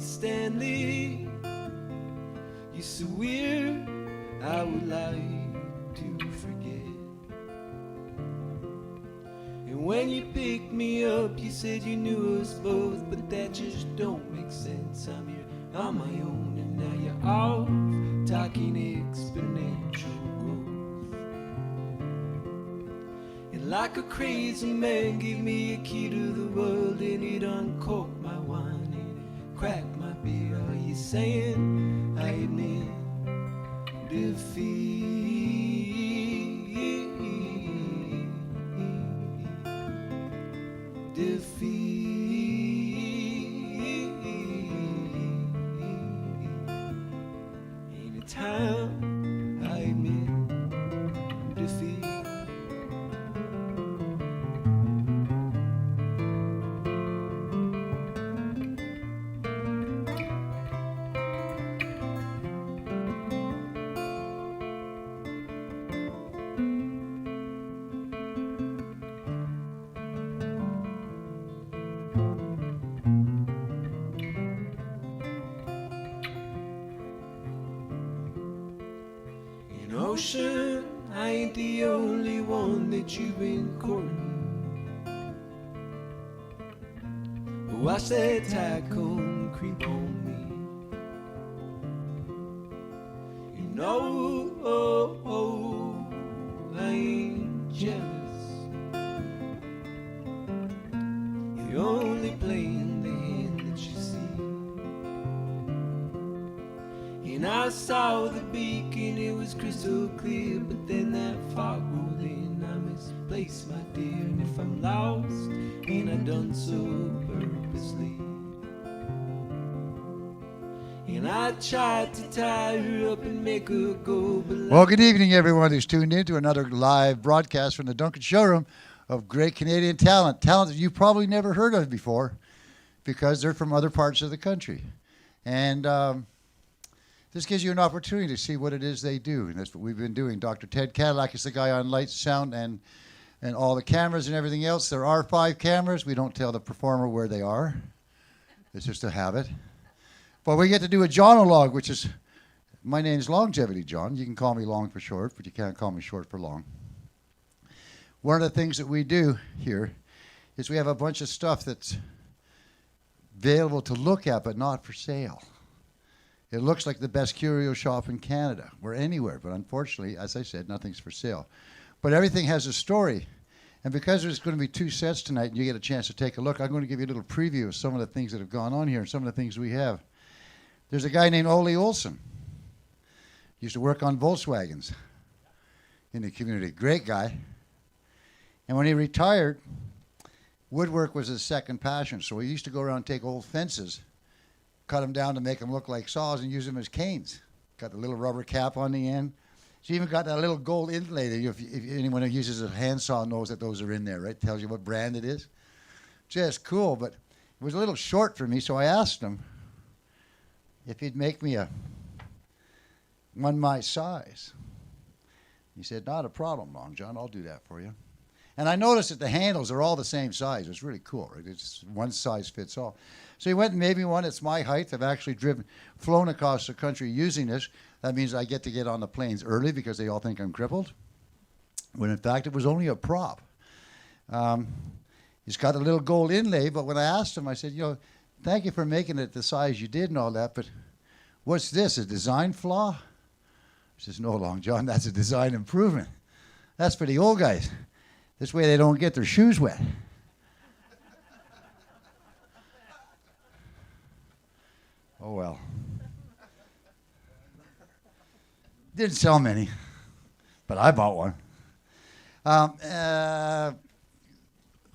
Stanley. You're so weird, I would like to forget. And when you picked me up, you said you knew us both, but that just don't make sense. I'm here on my own, and now you're off talking exponential growth. And like a crazy man gave me a key to the world, and it uncorked my wine and it cracked my beer. Are you saying I admit defeat? Anytime I admit defeat. Ocean, I ain't the only one that you've been courting. Watch that tide come creep on me. You know, I ain't jealous. You're only playing the hand that you see. And I saw the beacon, it was crystal clear, but then that fog rolled in. I misplaced my dear, and if I'm lost, ain't I done so purposely? And I tried to tie her up and make her go, but well, good evening, everyone who's tuned in to another live broadcast from the Duncan Showroom of great Canadian talent that you've probably never heard of before because they're from other parts of the country. And this gives you an opportunity to see what it is they do, and that's what we've been doing. Dr. Ted Cadillac is the guy on lights, sound, and all the cameras and everything else. There are 5 cameras. We don't tell the performer where they are. It's just a habit. But we get to do a Johnologue, which is, my name's Longevity John. You can call me Long for short, but you can't call me short for long. One of the things that we do here is we have a bunch of stuff that's available to look at, but not for sale. It looks like the best curio shop in Canada, or anywhere, but unfortunately, as I said, nothing's for sale. But everything has a story. And because there's going to be 2 sets tonight, and you get a chance to take a look, I'm going to give you a little preview of some of the things that have gone on here and some of the things we have. There's a guy named Ole Olsen. He used to work on Volkswagens in the community. Great guy. And when he retired, woodwork was his second passion. So he used to go around and take old fences, cut them down to make them look like saws, and use them as canes. Got the little rubber cap on the end. She even got that little gold inlay that if anyone who uses a handsaw knows that those are in there, right? Tells you what brand it is. Just cool, but it was a little short for me, so I asked him if he'd make me one my size. He said, not a problem, Long John, I'll do that for you. And I noticed that the handles are all the same size. It's really cool, right? It's one size fits all. So he went and made me one. It's my height. I've actually flown across the country using this. That means I get to get on the planes early because they all think I'm crippled, when in fact it was only a prop. He's got a little gold inlay, but when I asked him, I said, thank you for making it the size you did and all that, but what's this, a design flaw? He says, no, Long John, that's a design improvement. That's for the old guys. This way they don't get their shoes wet. Oh, well. Didn't sell many, but I bought one.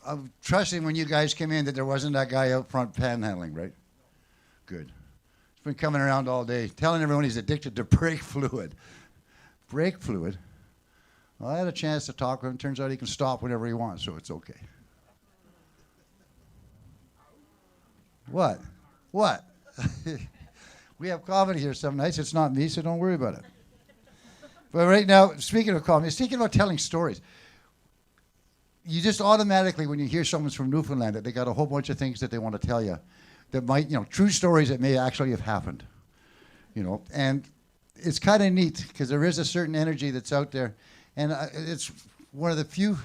I'm trusting when you guys came in that there wasn't that guy out front panhandling, right? Good. He's been coming around all day telling everyone he's addicted to brake fluid. Brake fluid? Well, I had a chance to talk with him. Turns out he can stop whenever he wants, so it's okay. What? What? We have comedy here some nights. It's not me, so don't worry about it. But right now, speaking of comedy, speaking about telling stories, you just automatically, when you hear someone's from Newfoundland, that they got a whole bunch of things that they want to tell you, that might, true stories that may actually have happened, and it's kind of neat because there is a certain energy that's out there, and it's one of the few,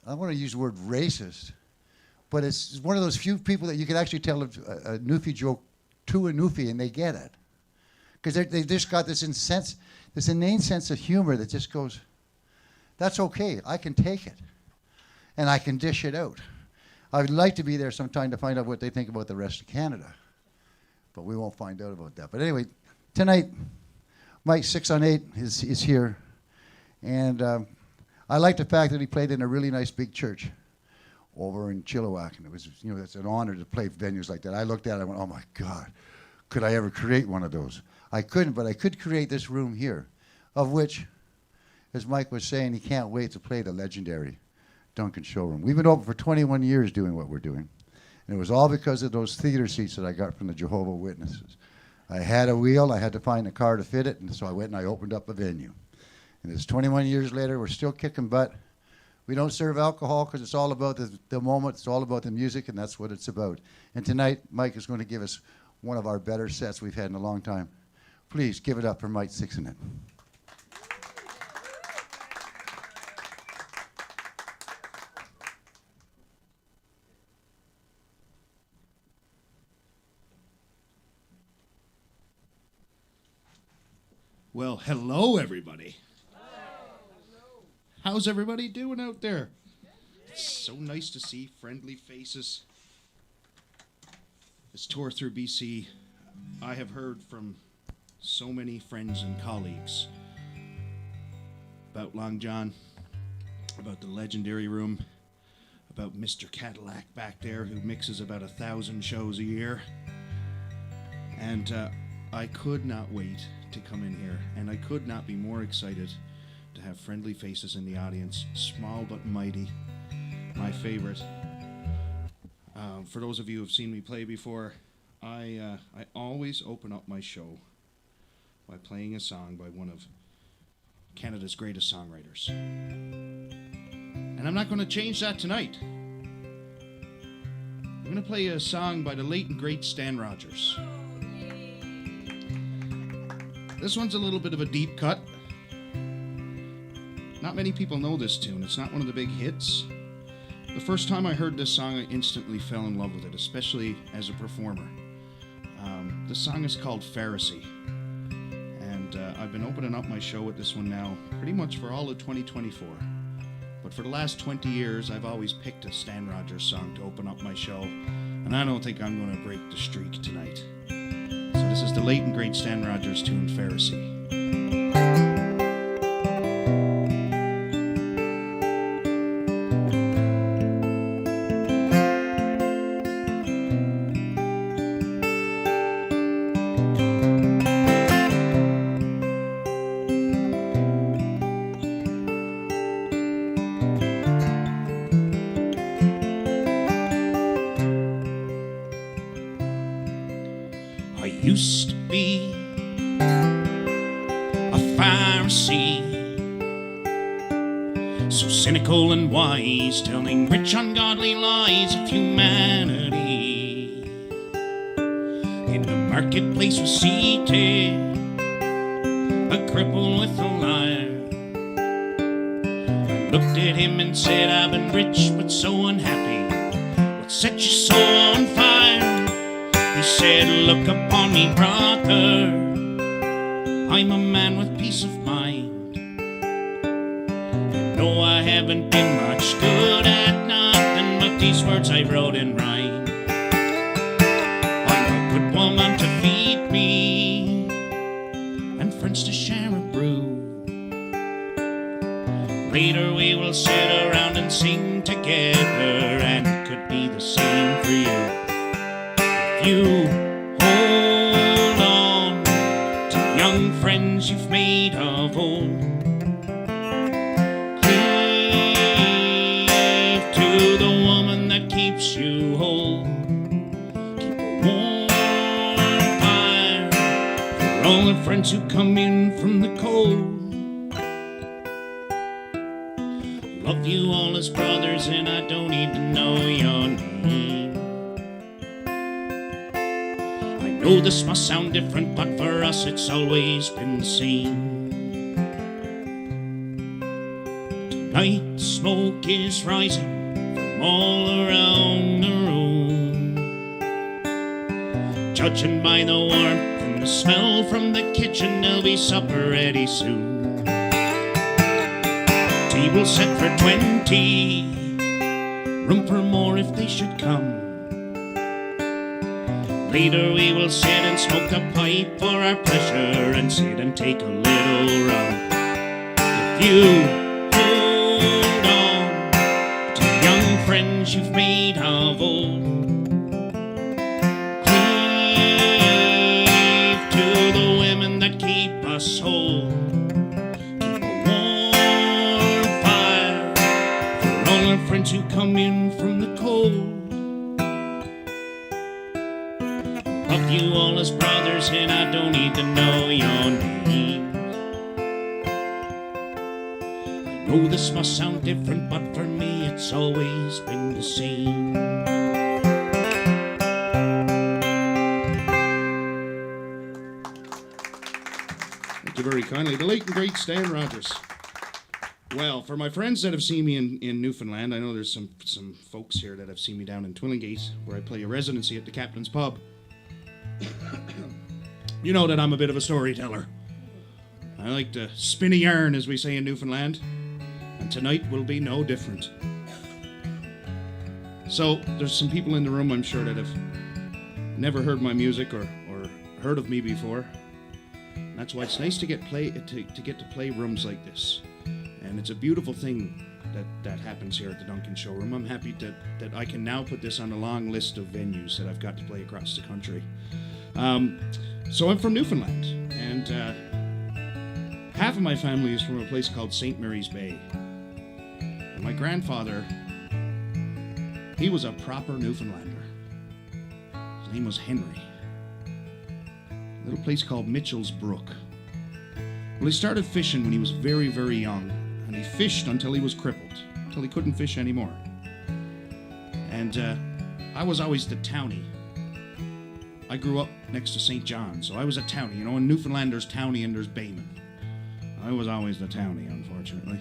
I want to use the word racist, but it's one of those few people that you can actually tell a Newfie joke to a Newfie and they get it. Because they've just got this inane sense of humor that just goes, that's okay, I can take it. And I can dish it out. I would like to be there sometime to find out what they think about the rest of Canada. But we won't find out about that. But anyway, tonight, Mike Sixonate is here. And I like the fact that he played in a really nice big church over in Chilliwack. And it was, it's an honor to play venues like that. I looked at it and I went, oh my God, could I ever create one of those? I couldn't, but I could create this room here, of which, as Mike was saying, he can't wait to play the legendary Duncan Showroom. We've been open for 21 years doing what we're doing. And it was all because of those theater seats that I got from the Jehovah's Witnesses. I had a wheel, I had to find a car to fit it, and so I went and I opened up a venue. And it's 21 years later, we're still kicking butt. We don't serve alcohol because it's all about the moment, it's all about the music, and that's what it's about. And tonight, Mike is going to give us one of our better sets we've had in a long time. Please give it up for Mike Sixonate. Well, hello, everybody. How's everybody doing out there? It's so nice to see friendly faces. This tour through BC, I have heard from so many friends and colleagues about Long John, about the legendary room, about Mr. Cadillac back there who mixes about 1,000 shows a year. And I could not wait to come in here, and I could not be more excited to have friendly faces in the audience, small but mighty, my favorite. For those of you who have seen me play before, I always open up my show by playing a song by one of Canada's greatest songwriters. And I'm not going to change that tonight. I'm going to play a song by the late and great Stan Rogers. This one's a little bit of a deep cut. Not many people know this tune. It's not one of the big hits. The first time I heard this song, I instantly fell in love with it, especially as a performer. The song is called Pharisee. And I've been opening up my show with this one now pretty much for all of 2024. But for the last 20 years, I've always picked a Stan Rogers song to open up my show. And I don't think I'm going to break the streak tonight. So this is the late and great Stan Rogers tune, Pharisee. I used to be a Pharisee, so cynical and wise, telling rich ungodly lies of humanity. In the marketplace was seated a cripple with a lyre. I looked at him and said, I've been rich but so unhappy. What set your soul on fire? He said, look upon me, brother, I'm a man with peace of mind. No, I haven't been much good at nothing but these words I wrote in rhyme. I'm a good woman to feed me and friends to share a brew. Later we will sit around and sing together, and it could be the same for you. You hold on to young friends you've made of old. Cleave to the woman that keeps you whole. Keep a warm fire for all the friends who come in from the cold. Love you all as brothers, and I don't need to know your name. I know this must sound different, but for us it's always been the same. Tonight smoke is rising from all around the room. Judging by the warmth and the smell from the kitchen, there'll be supper ready soon. Tea will set for 20, room for more if they should come. Later we will sit and smoke a pipe for our pleasure and sit and take a little rum. If you hold on to young friends you've made of old, cleave to the women that keep us whole. Keep a warm fire for all our friends who come in from the cold. Love you all as brothers, and I don't need to know your names. I know this must sound different, but for me it's always been the same. Thank you very kindly. The late and great Stan Rogers. Well, for my friends that have seen me in Newfoundland, I know there's some folks here that have seen me down in Twillingate, where I play a residency at the Captain's Pub. You know that I'm a bit of a storyteller. I like to spin a yarn, as we say in Newfoundland, and tonight will be no different. So, there's some people in the room, I'm sure, that have never heard my music or heard of me before. And that's why it's nice to get to play rooms like this. And it's a beautiful thing that happens here at the Duncan Showroom. I'm happy that I can now put this on a long list of venues that I've got to play across the country. So I'm from Newfoundland, and half of my family is from a place called St. Mary's Bay. And my grandfather, he was a proper Newfoundlander. His name was Henry. A little place called Mitchell's Brook. Well, he started fishing when he was very, very young, and he fished until he was crippled, until he couldn't fish anymore. And I was always the townie. I grew up next to St. John, so I was a townie. You know, in Newfoundland there's townie and there's bayman. I was always the townie, unfortunately.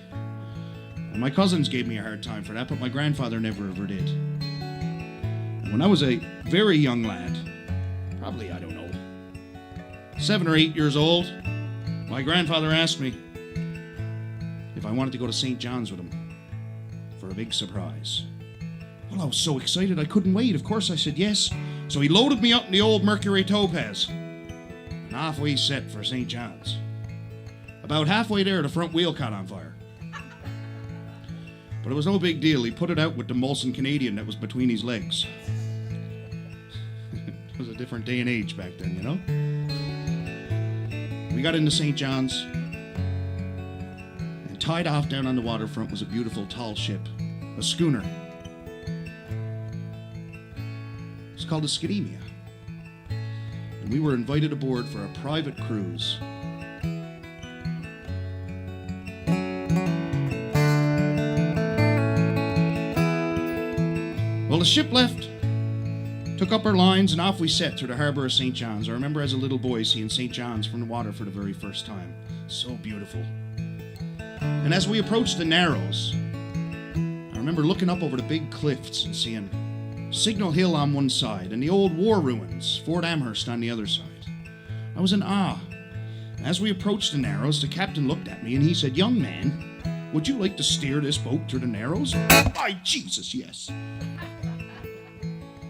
And my cousins gave me a hard time for that, but my grandfather never ever did. And when I was a very young lad, probably, I don't know, 7 or 8 years old, my grandfather asked me if I wanted to go to St. John's with him for a big surprise. Well, I was so excited I couldn't wait. Of course I said yes. So he loaded me up in the old Mercury Topaz, and off we set for St. John's. About halfway there, the front wheel caught on fire. But it was no big deal. He put it out with the Molson Canadian that was between his legs. It was a different day and age back then, you know? We got into St. John's, and tied off down on the waterfront was a beautiful tall ship, a schooner. It's called a Skidemia. And we were invited aboard for a private cruise. Well, the ship left, took up our lines, and off we set through the harbour of St. John's. I remember as a little boy seeing St. John's from the water for the very first time. So beautiful. And as we approached the Narrows, I remember looking up over the big cliffs and seeing Signal Hill on one side and the old war ruins, Fort Amherst on the other side. I was in awe. As we approached the Narrows, the captain looked at me and he said, "Young man, would you like to steer this boat through the Narrows?" By Jesus, yes.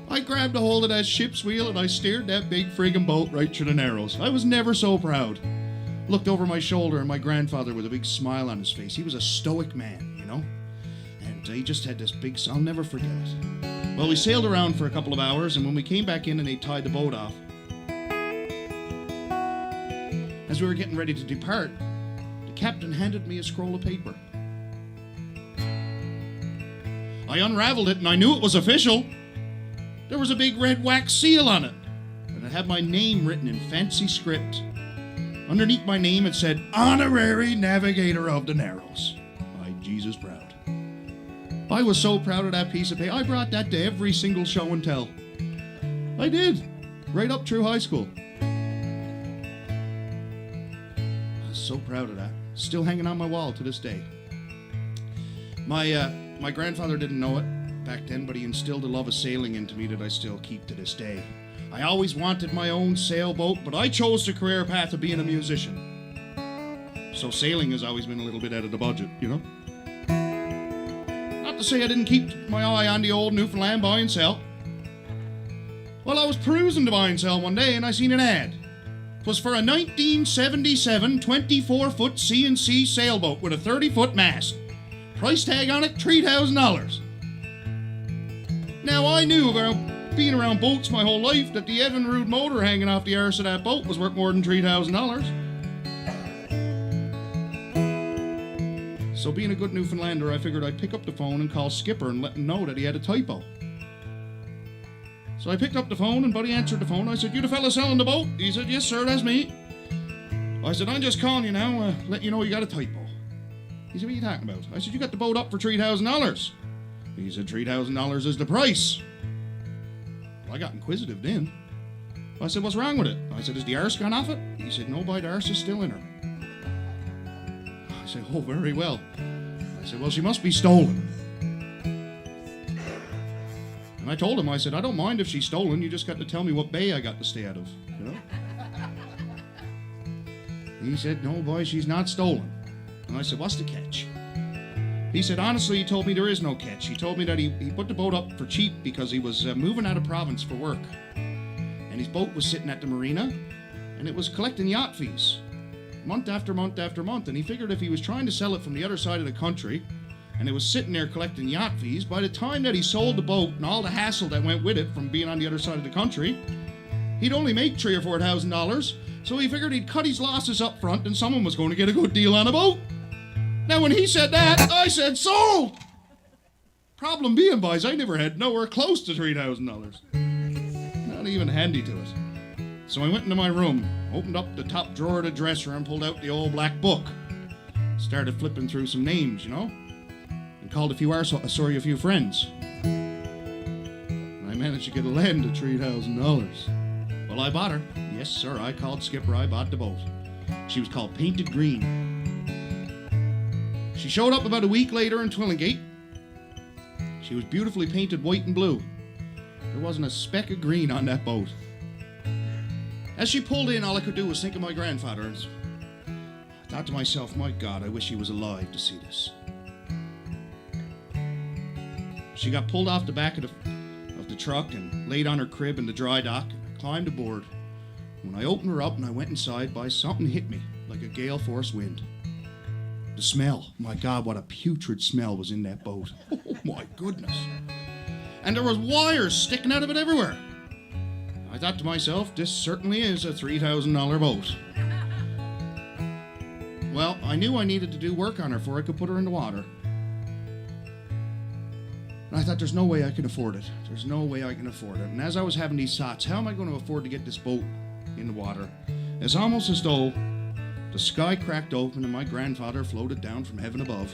I grabbed a hold of that ship's wheel and I steered that big friggin' boat right through the Narrows. I was never so proud. Looked over my shoulder and my grandfather with a big smile on his face. He was a stoic man, you know? And he just had this big, I'll never forget it. Well, we sailed around for a couple of hours, and when we came back in and they tied the boat off, as we were getting ready to depart, the captain handed me a scroll of paper. I unraveled it and I knew it was official. There was a big red wax seal on it, and it had my name written in fancy script. Underneath my name it said, "Honorary Navigator of the Narrows." By Jesus proud. I was so proud of that piece of paper. I brought that to every single show and tell. I did. right up through high school. I was so proud of that. Still hanging on my wall to this day. My grandfather didn't know it back then, but he instilled a love of sailing into me that I still keep to this day. I always wanted my own sailboat, but I chose the career path of being a musician. So sailing has always been a little bit out of the budget, you know? Not to say I didn't keep my eye on the old Newfoundland buy and sell. Well, I was perusing the buy and sell one day and I seen an ad. It was for a 1977 24-foot C&C sailboat with a 30-foot mast. Price tag on it, $3,000. Now, I knew about being around boats my whole life that the Evinrude motor hanging off the arse of that boat was worth more than $3,000. So being a good Newfoundlander, I figured I'd pick up the phone and call Skipper and let him know that he had a typo. So I picked up the phone and Buddy answered the phone. I said, "You the fella selling the boat?" He said, "Yes, sir, that's me." I said, "I'm just calling you now, let you know you got a typo." He said, "What are you talking about?" I said, "You got the boat up for $3,000. He said, $3,000 is the price. Well, I got inquisitive then. I said, "What's wrong with it?" I said, "Is the arse gone off it?" He said, "No, by the arse is still in her." I said, "Oh, very well." I said, "Well, she must be stolen." And I told him, I said, "I don't mind if she's stolen. You just got to tell me what bay I got to stay out of, you know?" He said, "No, boy, she's not stolen." And I said, "What's the catch?" He said, "Honestly," he told me, "there is no catch." He told me that he put the boat up for cheap because he was moving out of province for work. And his boat was sitting at the marina, and it was collecting yacht fees. Month after month after month, and he figured if he was trying to sell it from the other side of the country, and it was sitting there collecting yacht fees, by the time that he sold the boat and all the hassle that went with it from being on the other side of the country, he'd only make $3,000 or $4,000, so he figured he'd cut his losses up front and someone was going to get a good deal on a boat. Now when he said that, I said, "Sold!" Problem being, boys, I never had nowhere close to $3,000. Not even handy to it. So I went into my room, opened up the top drawer of the dresser and pulled out the old black book. Started flipping through some names, you know, and called a few friends. And I managed to get a land of $3,000. Well, I bought her. Yes, sir, I called Skipper, I bought the boat. She was called Painted Green. She showed up about a week later in Twillingate. She was beautifully painted white and blue. There wasn't a speck of green on that boat. As she pulled in, all I could do was think of my grandfather. And I thought to myself, my God, I wish he was alive to see this. She got pulled off the back of the truck and laid on her crib in the dry dock. I climbed aboard. When I opened her up and I went inside, something hit me like a gale force wind. The smell. My God, what a putrid smell was in that boat. Oh, my goodness. And there was wires sticking out of it everywhere. I thought to myself, this certainly is a $3,000 boat. Well, I knew I needed to do work on her before I could put her in the water. And I thought, there's no way I can afford it. There's no way I can afford it. And as I was having these thoughts, how am I going to afford to get this boat in the water? It's almost as though the sky cracked open and my grandfather floated down from heaven above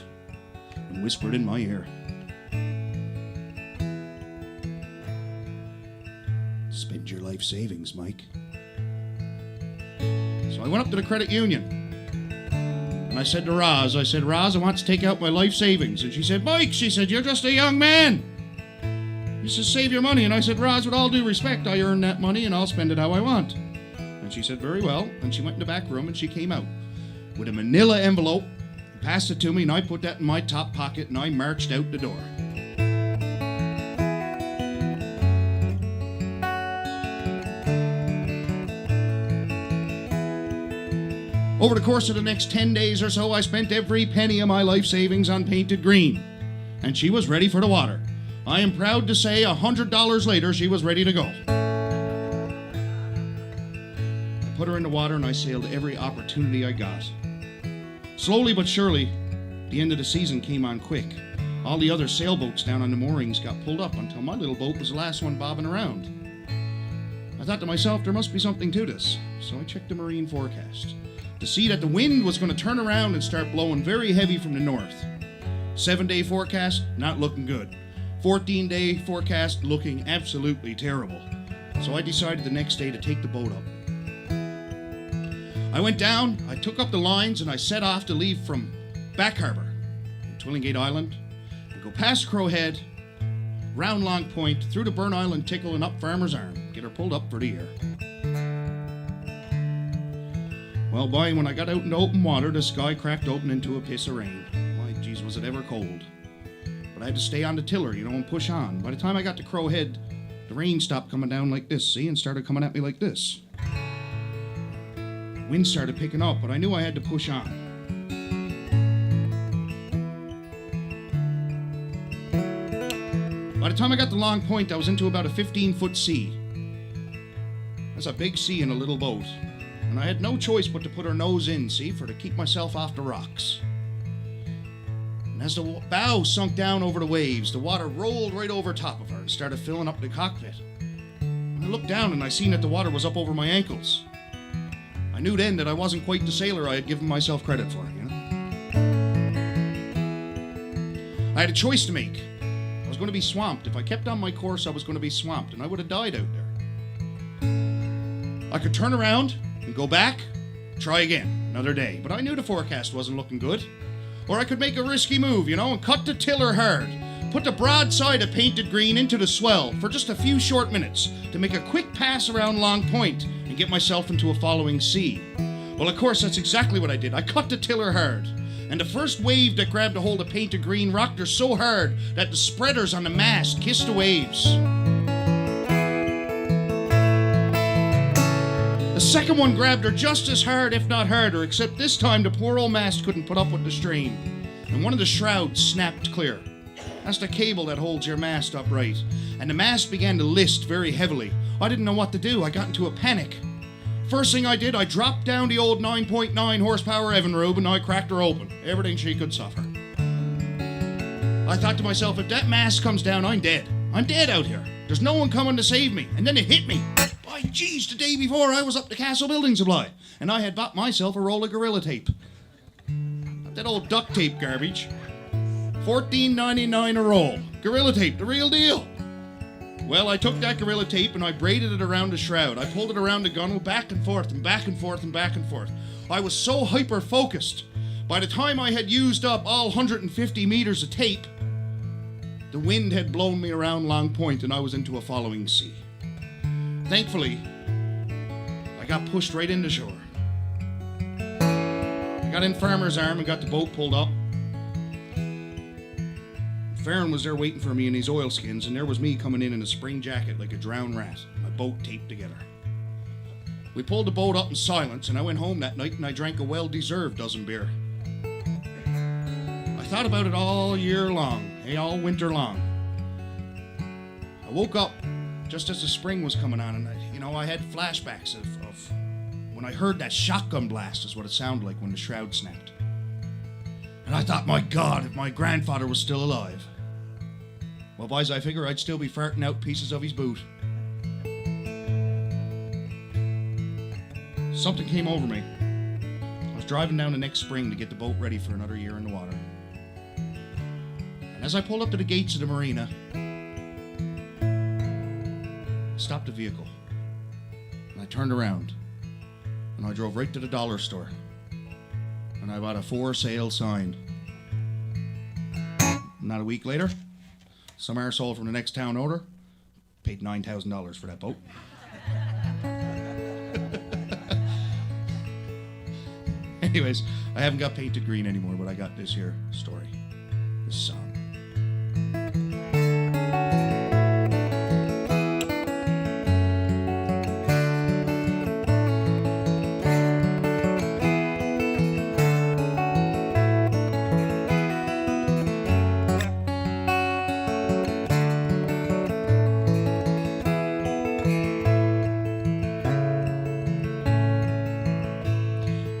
and whispered in my ear, "Spend your life savings, Mike." So I went up to the credit union and I said to Roz, "Roz, I want to take out my life savings." And she said, "Mike," she said, "you're just a young man. You should save your money." And I said, "Roz, with all due respect, I earn that money and I'll spend it how I want." And she said, "Very well." And she went in the back room and she came out with a manila envelope, passed it to me, and I put that in my top pocket and I marched out the door. Over the course of the next 10 days or so, I spent every penny of my life savings on Painted Green, and she was ready for the water. I am proud to say $100 later, she was ready to go. I put her in the water and I sailed every opportunity I got. Slowly but surely, the end of the season came on quick. All the other sailboats down on the moorings got pulled up until my little boat was the last one bobbing around. I thought to myself, there must be something to this, so I checked the marine forecast to see that the wind was going to turn around and start blowing very heavy from the north. 7-day forecast, not looking good. 14-day forecast, looking absolutely terrible. So I decided the next day to take the boat up. I went down, I took up the lines, and I set off to leave from Back Harbour, Twillingate Island, and go past Crow Head, round Long Point, through to Burn Island, Tickle, and up Farmer's Arm. Get her pulled up for the year. Well, boy, when I got out into open water, the sky cracked open into a piss of rain. My geez, was it ever cold. But I had to stay on the tiller, and push on. By the time I got to Crow Head, the rain stopped coming down like this, see, and started coming at me like this. Wind started picking up, but I knew I had to push on. By the time I got to Long Point, I was into about a 15-foot sea. That's a big sea in a little boat. And I had no choice but to put her nose in, see, to keep myself off the rocks. And as the bow sunk down over the waves, the water rolled right over top of her and started filling up the cockpit. And I looked down and I seen that the water was up over my ankles. I knew then that I wasn't quite the sailor I had given myself credit for, I had a choice to make. I was going to be swamped. If I kept on my course, I was going to be swamped, and I would have died out there. I could turn around and go back, try again, another day. But I knew the forecast wasn't looking good. Or I could make a risky move, and cut the tiller hard. Put the broadside of painted green into the swell for just a few short minutes to make a quick pass around Long Point and get myself into a following sea. Well, of course, that's exactly what I did. I cut the tiller hard. And the first wave that grabbed a hold of painted green rocked her so hard that the spreaders on the mast kissed the waves. The second one grabbed her just as hard, if not harder, except this time the poor old mast couldn't put up with the strain, and one of the shrouds snapped clear. That's the cable that holds your mast upright, and the mast began to list very heavily. I didn't know what to do. I got into a panic. First thing I did, I dropped down the old 9.9 horsepower Evinrude and I cracked her open. Everything she could suffer. I thought to myself, if that mast comes down, I'm dead. I'm dead out here. There's no one coming to save me. And then it hit me. By geez, the day before I was up to Castle Building Supply and I had bought myself a roll of Gorilla Tape. That old duct tape garbage. $14.99 a roll. Gorilla Tape, the real deal. Well, I took that Gorilla Tape and I braided it around the shroud. I pulled it around the gunwale back and forth and back and forth and back and forth. I was so hyper-focused. By the time I had used up all 150 meters of tape, the wind had blown me around Long Point and I was into a following sea. Thankfully, I got pushed right into shore. I got in Farmer's Arm and got the boat pulled up. Farron was there waiting for me in his oilskins, and there was me coming in a spring jacket like a drowned rat, my boat taped together. We pulled the boat up in silence, and I went home that night and I drank a well-deserved dozen beer. I thought about it all year long, all winter long. I woke up just as the spring was coming on, and I had flashbacks of when I heard that shotgun blast is what it sounded like when the shroud snapped. And I thought, my God, if my grandfather was still alive. Well, boys, I figure I'd still be farting out pieces of his boot. Something came over me. I was driving down the next spring to get the boat ready for another year in the water. And as I pulled up to the gates of the marina, I stopped the vehicle. And I turned around. And I drove right to the dollar store. And I bought a for sale sign. Not a week later, some arsehole from the next town over paid $9,000 for that boat. Anyways, I haven't got painted green anymore, but I got this here story, this song.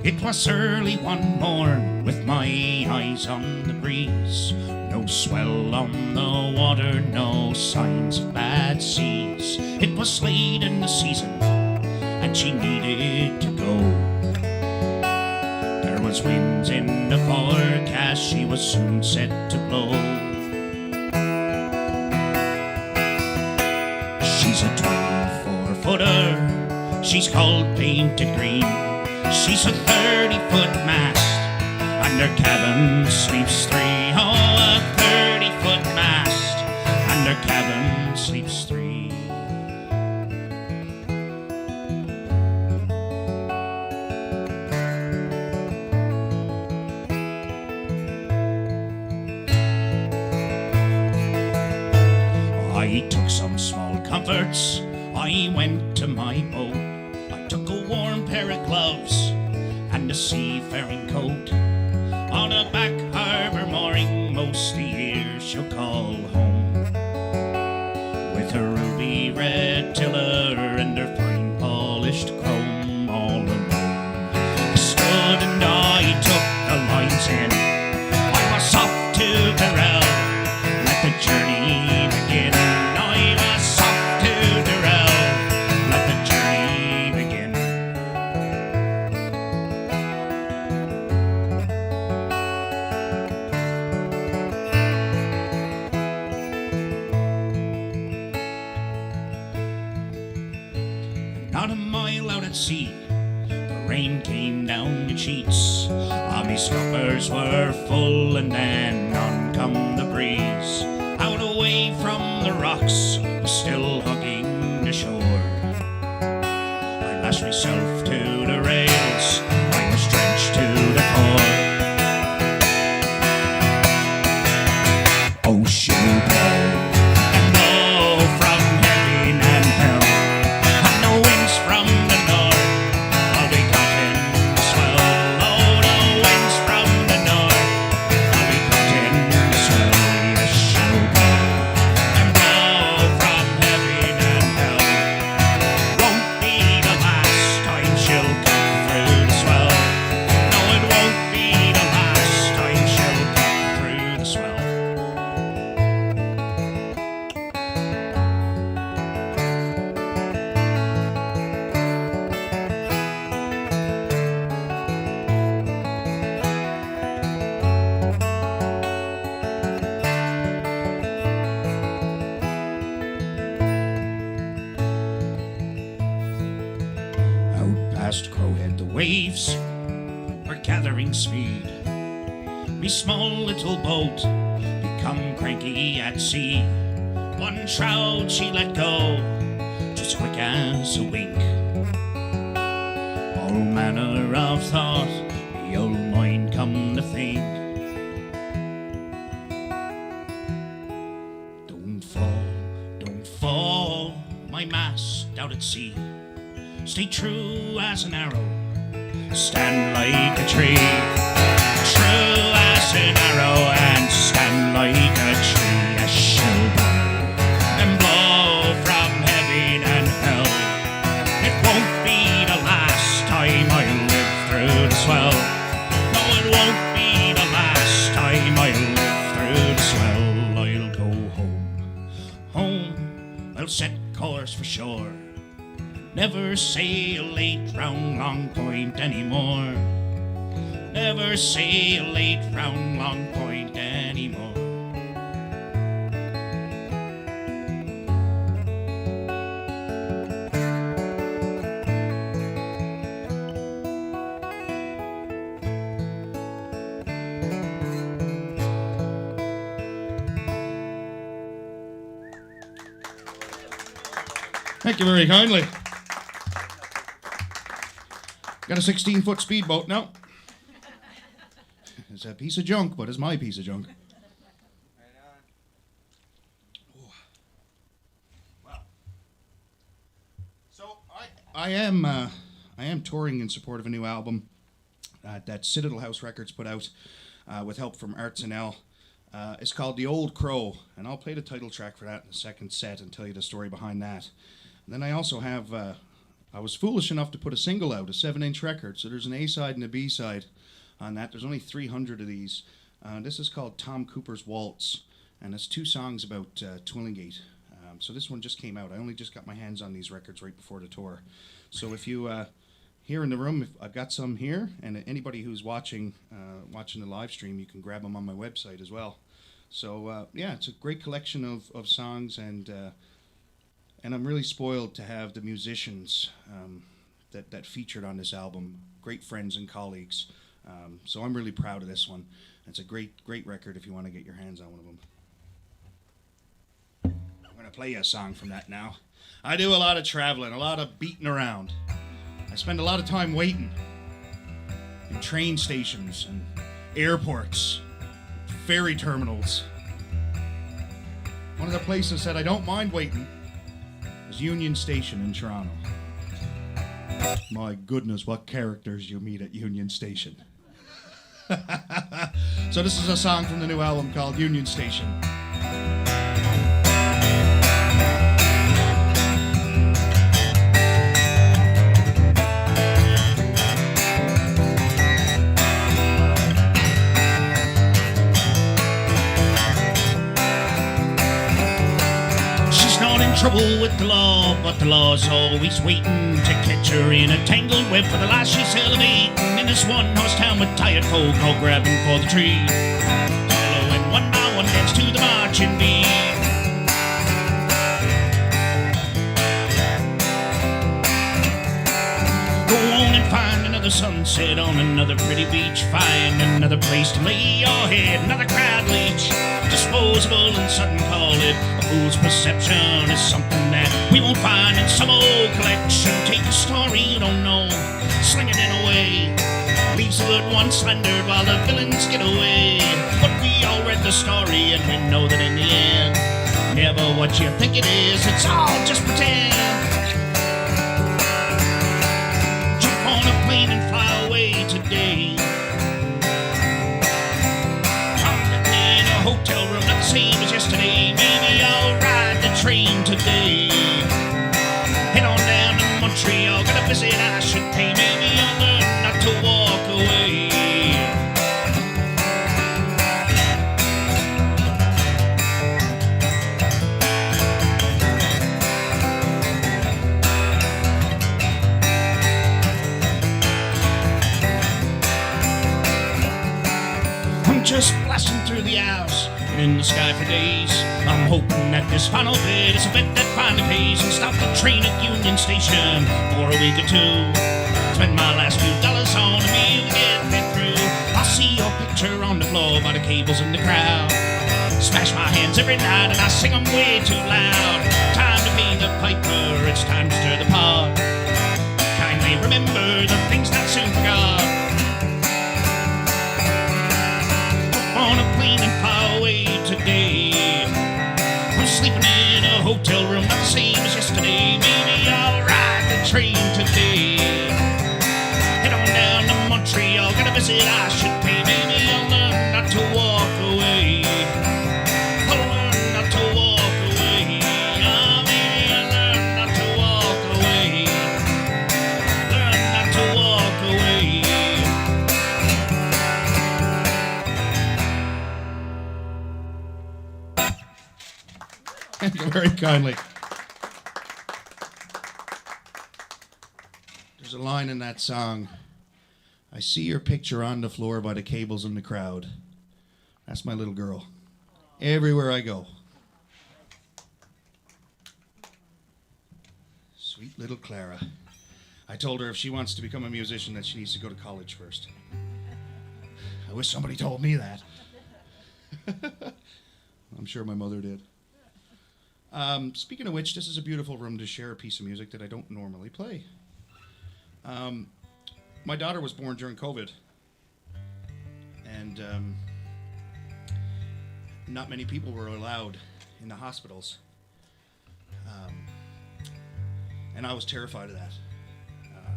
It was early one morn with my eyes on the breeze. No swell on the water, no signs of bad seas. It was late in the season and she needed to go. There was winds in the forecast, she was soon set to blow. She's a 24 30-footer, she's called Painted Green. She's a 30-foot mast, and her cabin sleeps three. Oh, a 30-foot mast, and her cabin sleeps three. I took some small comforts, I went to my boat. I took a warm pair of gloves and a seafaring coat. On a back harbour mooring most the year she'll call home, with her ruby red tiller and her fine polished chrome all alone. I stood and I took the lines in, I was off to Durrell, let the journey begin. I was off to Durrell, let the journey begin. Not a mile out at sea, the rain came down in sheets. All me scuppers were full, and then on come the breeze. Out away from the rocks, was still hugging the shore. I lashed myself to the rails, I was drenched to the core. Oh, she'll blow and blow from heaven and hell, and the winds from the north, I'll be caught in the swell. Oh, the winds from the north, I'll be caught in the swell. Yes, she'll blow and blow from heaven and hell. Won't be the last time she'll come through the swell. No, it won't be the last time she'll come through the swell. Out past Crowhead the waves are gathering speed. Me small little boat become cranky at sea. One shroud she let go, just quick as a wink. All manner of thought the old mind come to think. Don't fall, my mast out at sea. Stay true as an arrow, stand like a tree. True as an arrow and stand like a tree. Yes, she'll blow and blow from heaven and hell. It won't be the last time I'll live through the swell. No, it won't be the last time I'll live through the swell. I'll go home, home, I'll set course for shore. Never sail late round Long Point anymore. Never sail late round Long Point anymore. Thank you very kindly. Got a 16-foot speedboat now. It's a piece of junk, but it's my piece of junk. Wow. So I am touring in support of a new album that Citadel House Records put out with help from Arts and L. It's called The Old Crow, and I'll play the title track for that in the second set and tell you the story behind that. And then I also have, I was foolish enough to put a single out, a 7-inch record, so there's an A-side and a B-side on that. There's only 300 of these. This is called Tom Cooper's Waltz, and it's 2 songs about Twillingate. So this one just came out. I only just got my hands on these records right before the tour. So if you, here in the room, I've got some here, and anybody who's watching the live stream, you can grab them on my website as well. So yeah, it's a great collection of songs, and And I'm really spoiled to have the musicians that featured on this album, great friends and colleagues. So I'm really proud of this one. It's a great record if you want to get your hands on one of them. I'm going to play you a song from that now. I do a lot of traveling, a lot of beating around. I spend a lot of time waiting in train stations and airports, ferry terminals. One of the places that I don't mind waiting is Union Station in Toronto. My goodness, what characters you meet at Union Station. So this is a song from the new album called Union Station. Trouble with the law, but the law's always waiting to catch her in a tangled web for the lies she's elevating in this one-horse town with tired folk all grabbing for the tree, following one by one dance to the marching beat. Go on and find another sunset on another pretty beach, find another place to lay your head, another crowd leech, disposable and sudden, call it a fool's perception is something that we won't find in some old collection. Take a story you don't know, sling it in a way, leaves the good one slandered while the villains get away. But we all read the story and we know that in the end, never what you think it is, it's all just pretend. Jump on a plane and fly away today. In a hotel room, not the same as yesterday. Maybe I'll ride the train today. Head on down to Montreal, got a visit I should pay. Maybe I'll learn not to walk away. I'm just blasting through the hours in the sky for days. I'm hoping that this final bit is a bet that finally pays and stop the train at Union Station for a week or two. Spend my last few dollars on a meal to get me through. I'll see your picture on the floor by the cables in the crowd. Smash my hands every night and I sing them way too loud. Time to be the piper, it's time to stir the pot. Kindly remember the things not soon forgot. On a plane and fly away today. I'm sleeping in a hotel room, not the same as yesterday. Maybe I'll ride the train today. Head on down to Montreal, got a visit I should pay. Maybe I'll learn not to walk away. I'll learn not to walk away. Oh, maybe I'll learn not to walk away. Learn not to walk away. Thank you very kindly. There's a line in that song. I see your picture on the floor by the cables in the crowd. That's my little girl. Everywhere I go. Sweet little Clara. I told her if she wants to become a musician that she needs to go to college first. I wish somebody told me that. I'm sure my mother did. Speaking of which, this is a beautiful room to share a piece of music that I don't normally play. My daughter was born during COVID, and not many people were allowed in the hospitals, and I was terrified of that.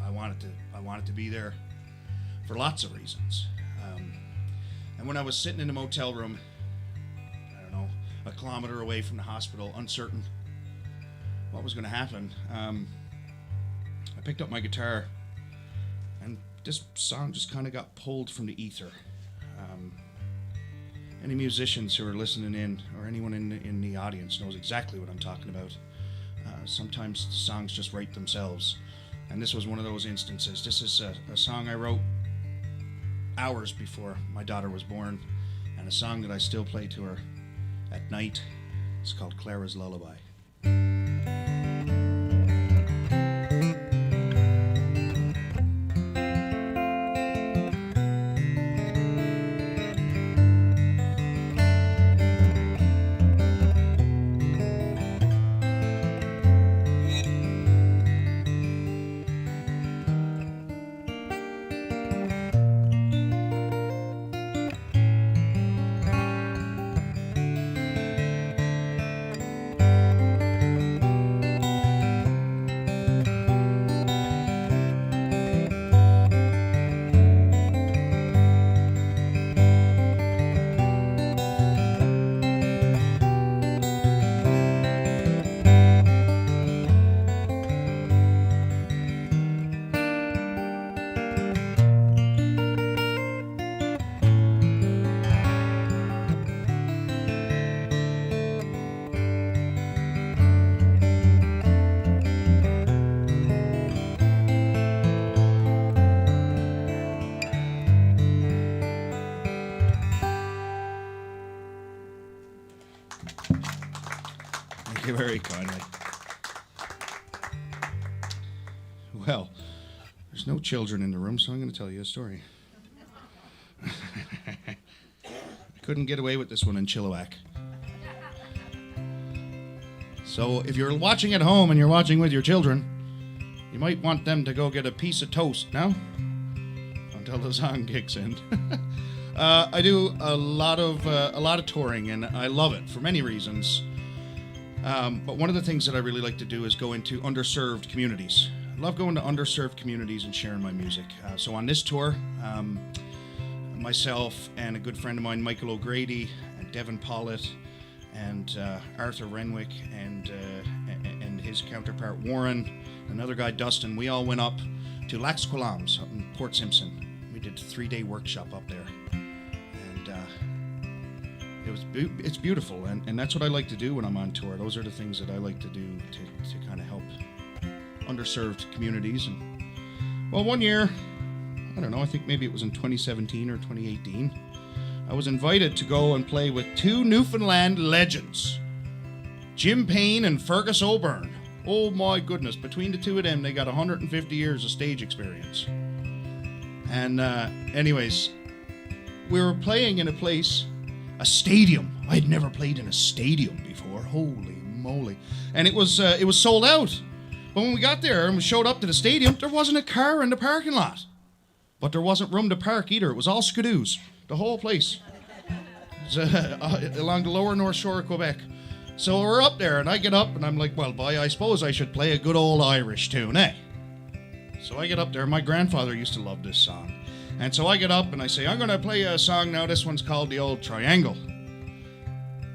I wanted to be there for lots of reasons. And when I was sitting in a motel room, a kilometer away from the hospital, uncertain what was going to happen, I picked up my guitar, and this song just kind of got pulled from the ether. Any musicians who are listening in, or anyone in the audience, knows exactly what I'm talking about. Sometimes songs just write themselves, and this was one of those instances. This is a song I wrote hours before my daughter was born, and a song that I still play to her at night. It's called Clara's Lullaby. Thank you very kindly. Well, there's no children in the room, so I'm going to tell you a story. I couldn't get away with this one in Chilliwack. So if you're watching at home and you're watching with your children, you might want them to go get a piece of toast now until the song kicks in. I do a lot of touring, and I love it for many reasons. But one of the things that I really like to do is go into underserved communities. I love going to underserved communities and sharing my music. So on this tour, myself and a good friend of mine, Michael O'Grady, and Devin Pollitt, and Arthur Renwick, and his counterpart Warren, another guy Dustin, we all went up to Lax Quilams up in Port Simpson. We did a 3-day workshop up there, and it's beautiful, and that's what I like to do when I'm on tour. Those are the things that I like to do to kind of help underserved communities. And well, one year, I don't know, I think maybe it was in 2017 or 2018, I was invited to go and play with two Newfoundland legends, Jim Payne and Fergus O'Byrne. Oh my goodness, between the two of them, they got 150 years of stage experience. And anyways, we were playing in a stadium. I'd never played in a stadium before, holy moly. And it was sold out. But when we got there and we showed up to the stadium, there wasn't a car in the parking lot. But there wasn't room to park either. It was all skidoos, the whole place. It was, along the lower North Shore of Quebec. So we're up there, and I get up, and I'm like, well, boy, I suppose I should play a good old Irish tune, eh? So I get up there. My grandfather used to love this song. And so I get up, and I say, I'm going to play a song now. This one's called The Old Triangle.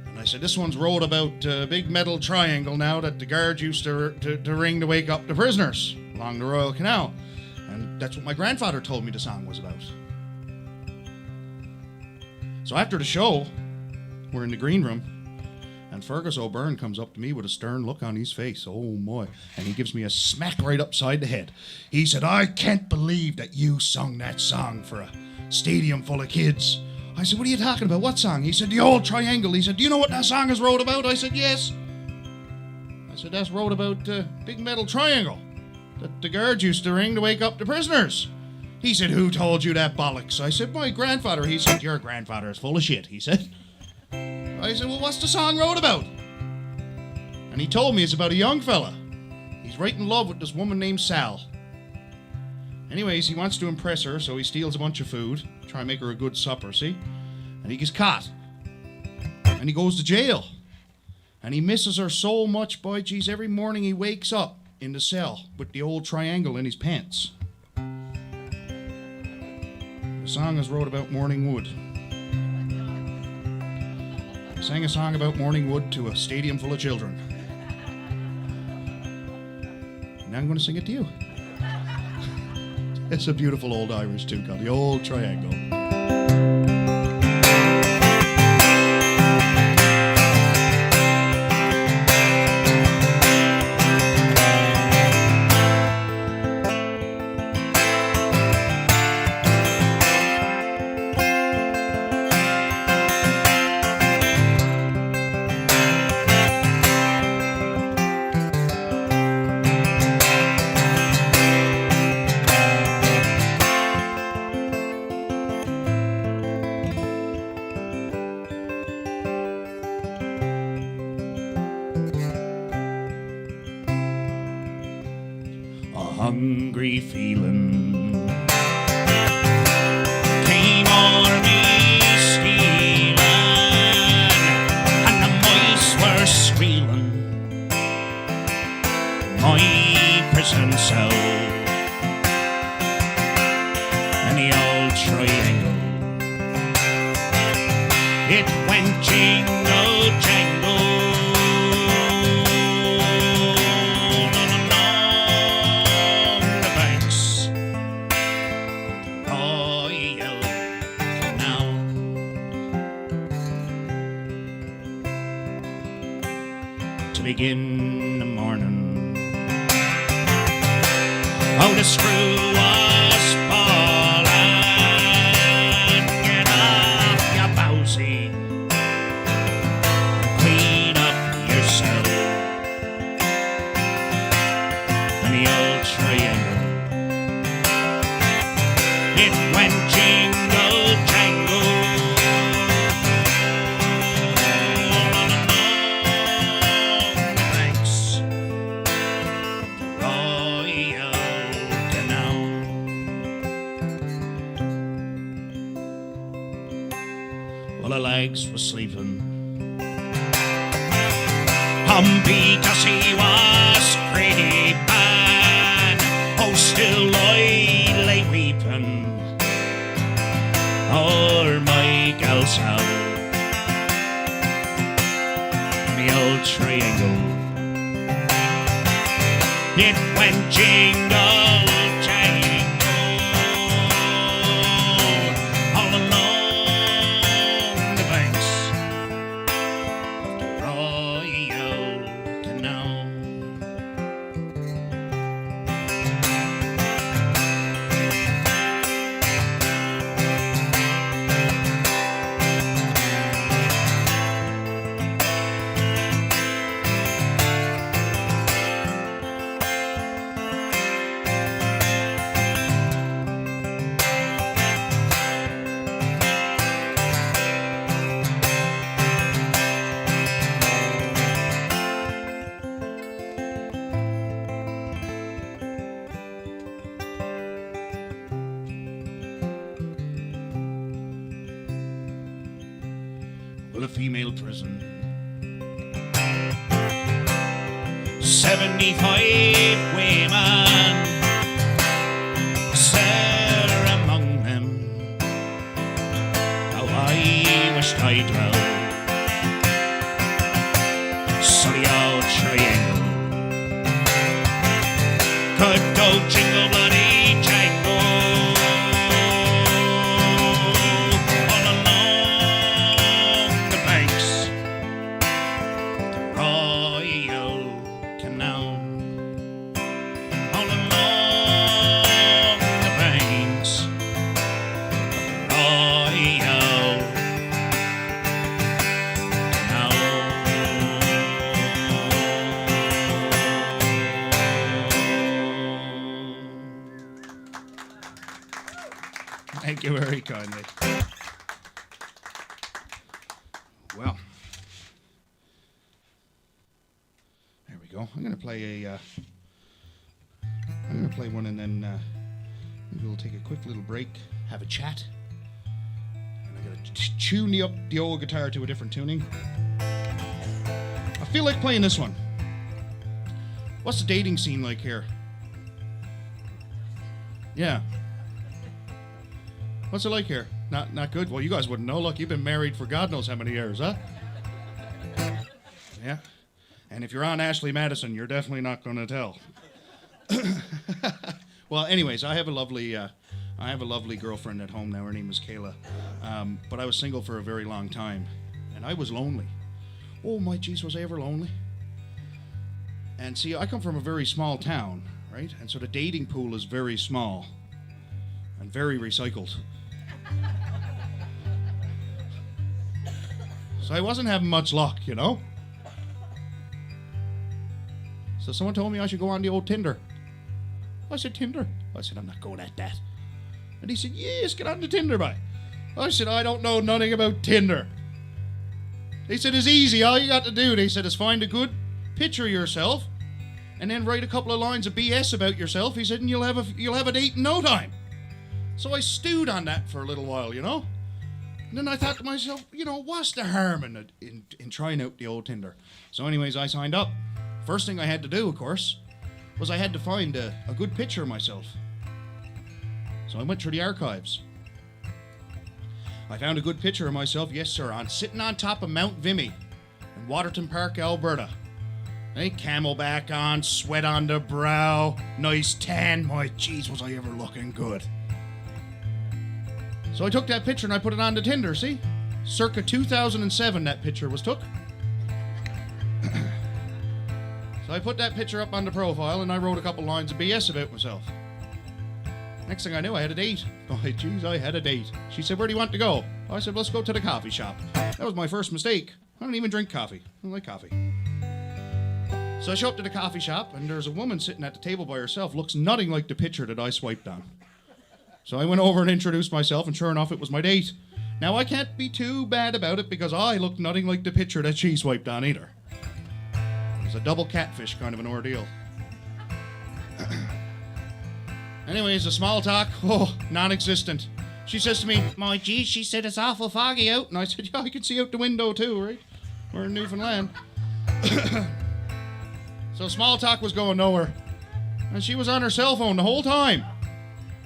And I said, this one's wrote about a big metal triangle now that the guards used to ring to wake up the prisoners along the Royal Canal. And that's what my grandfather told me the song was about. So after the show, we're in the green room, and Fergus O'Byrne comes up to me with a stern look on his face. Oh, my. And he gives me a smack right upside the head. He said, I can't believe that you sung that song for a stadium full of kids. I said, what are you talking about? What song? He said, The Old Triangle. He said, do you know what that song is wrote about? I said, yes. I said, that's wrote about big metal triangle that the guards used to ring to wake up the prisoners. He said, who told you that bollocks? I said, my grandfather. He said, your grandfather is full of shit, he said. I said, well, what's the song wrote about? And he told me it's about a young fella. He's right in love with this woman named Sal. Anyways, he wants to impress her, so he steals a bunch of food, try and make her a good supper, see? And he gets caught. And he goes to jail. And he misses her so much, boy, geez, every morning he wakes up in the cell with the old triangle in his pants. The song is wrote about Morning Wood. I sang a song about Morning Wood to a stadium full of children. And now I'm going to sing it to you. It's a beautiful old Irish tune called The Old Triangle. Hungry feeling came on me stealing, and the mice were squealing my prison cell, and the old triangle, it went jingle jangle. Begin the morning. Oh, the screw was falling. Get off your bowsy, clean up yourself. old triangle. It went jingle jangle along the banks of the Royal Canal. Well, her legs were sleeping, because he was pretty bad. Oh, still I lay weeping o'er my gal's house. The old triangle, it went jingle jangle all along the banks of the Royal Canal. Well, a female prison, 75 women, Sarah among them. How I wished I dwelled. So the old triangle could go jingle bloody jangle all along the banks of the Royal Canal. All along the banks of the Royal Canal. Thank you very kindly. Well, there we go. I'm gonna play one, and then maybe we'll take a quick little break, have a chat, and I gotta tune the old guitar to a different tuning. I feel like playing this one. What's the dating scene like here? Yeah. What's it like here? Not good? Well, you guys wouldn't know. Look, you've been married for God knows how many years, huh? Yeah. And if you're on Ashley Madison, you're definitely not going to tell. Well, anyways, I have a lovely girlfriend at home now. Her name is Kayla. But I was single for a very long time, and I was lonely. Oh my jeez, was I ever lonely? And see, I come from a very small town, right? And so the dating pool is very small and very recycled. So I wasn't having much luck, you know? So someone told me I should go on the old Tinder. I said, Tinder? I said, I'm not going at that. And he said, yes, get on the Tinder, boy. I said, I don't know nothing about Tinder. He said, it's easy. All you got to do, they said, is find a good picture of yourself and then write a couple of lines of BS about yourself. He said, and you'll have a date in no time. So I stewed on that for a little while, you know? And then I thought to myself, you know, what's the harm in trying out the old Tinder? So anyways, I signed up. First thing I had to do, of course, was I had to find a good picture of myself. So I went through the archives. I found a good picture of myself, yes sir, sitting on top of Mount Vimy in Waterton Park, Alberta. Hey, camelback on, sweat on the brow, nice tan. My jeez, was I ever looking good. So I took that picture and I put it on the Tinder, see? Circa 2007 that picture was took. So I put that picture up on the profile and I wrote a couple lines of BS about myself. Next thing I knew, I had a date. Oh, jeez, I had a date. She said, where do you want to go? I said, let's go to the coffee shop. That was my first mistake. I don't even drink coffee. I don't like coffee. So I show up to the coffee shop, and there's a woman sitting at the table by herself, looks nothing like the picture that I swiped on. So I went over and introduced myself, and sure enough, it was my date. Now, I can't be too bad about it because I look nothing like the picture that she swiped on either. It was a double catfish kind of an ordeal. Anyways, the small talk, non-existent. She says to me, "My gee," she said, "it's awful foggy out." And I said, "Yeah, I can see out the window too, right? We're in Newfoundland." So small talk was going nowhere. And she was on her cell phone the whole time.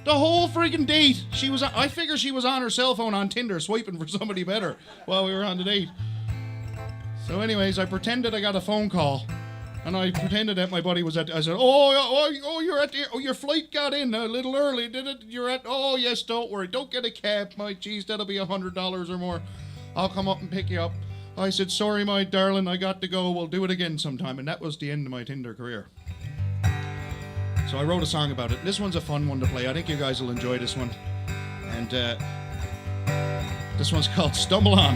The whole freaking date. I figure she was on her cell phone on Tinder swiping for somebody better while we were on the date. So anyways, I pretended I got a phone call. And I pretended that my buddy was I said, you're at your flight got in a little early, did it? Oh, yes, don't worry. Don't get a cab. My geez, that'll be $100 or more. I'll come up and pick you up. I said, "Sorry, my darling, I got to go. We'll do it again sometime." And that was the end of my Tinder career. So I wrote a song about it. This one's a fun one to play. I think you guys will enjoy this one. And this one's called Stumble On.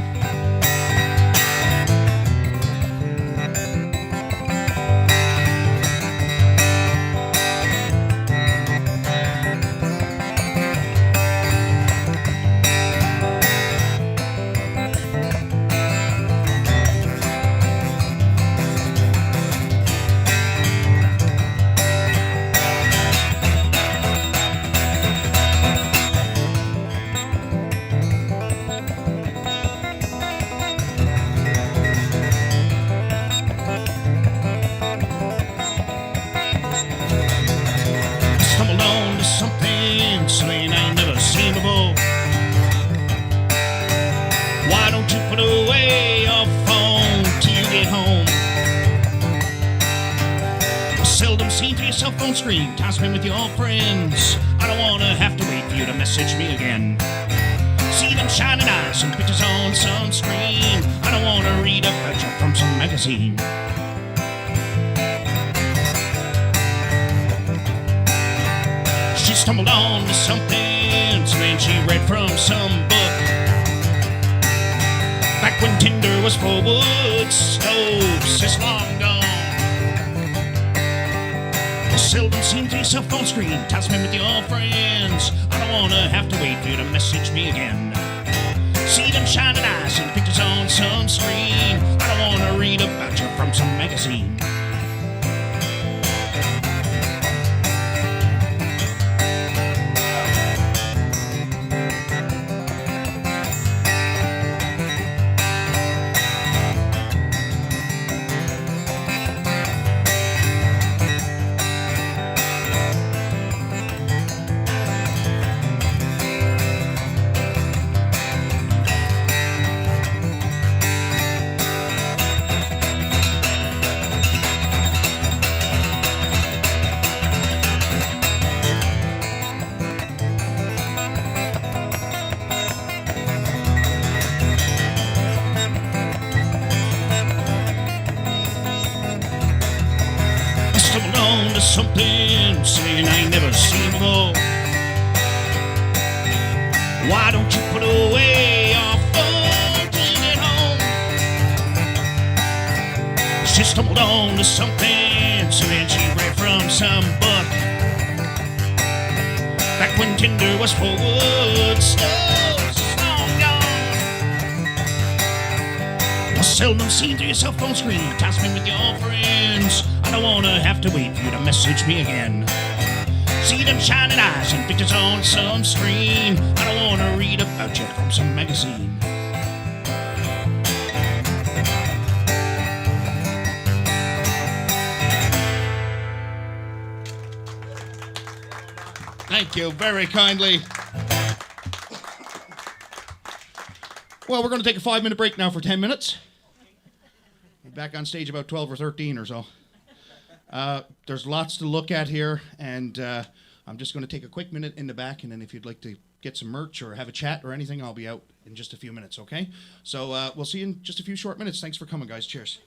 Cell phone screen, time spent with your friends. I don't wanna have to wait for you to message me again. See them shining eyes and pictures on some screen. I don't wanna read about you from some magazine. She stumbled on to something, so then she read from some book. Back when Tinder was for wood stoves, it's long gone. Seldom seen through your cell phone screen, time spent with your friends. I don't wanna have to wait for you to message me again. See them shining eyes and pictures on some screen. I don't wanna read about you from some magazine. To something saying I ain't never seen before. Why don't you put away your phone till you get home? She stumbled on to something, so then she read from some book. Back when Tinder was for wood stoves, long gone. Well, seldom seen through your cell phone screen, time spent with your friends. I don't wanna have to wait for you to message me again. See them shining eyes and pictures on some screen. I don't wanna read about you from some magazine. Thank you very kindly. Well, we're going to take a 5-minute break now for 10 minutes. We're back on stage about 12 or 13 or so. There's lots to look at here, and I'm just going to take a quick minute in the back, and then if you'd like to get some merch or have a chat or anything, I'll be out in just a few minutes, okay? So we'll see you in just a few short minutes. Thanks for coming, guys. Cheers.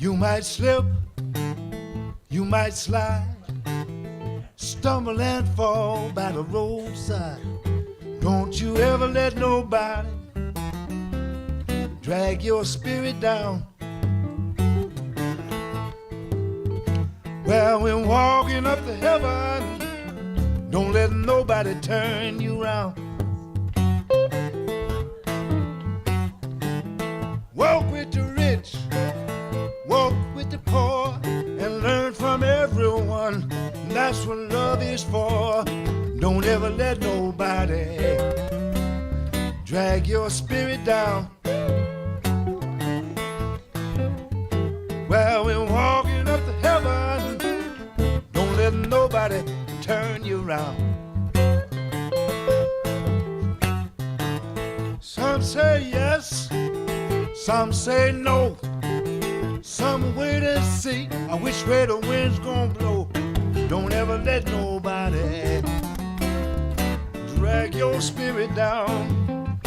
You might slip, you might slide, stumble and fall by the roadside. Don't you ever let nobody drag your spirit down. Well, when walking up to heaven, don't let nobody turn you around. Walk with the rich, walk with the poor, and learn from everyone. That's what love is for. Don't ever let nobody drag your spirit down. Well, when walking up to heaven, don't let nobody turn you around. Some say yes, some say no. Some wait and see which way the wind's gonna blow. Don't ever let nobody drag your spirit down.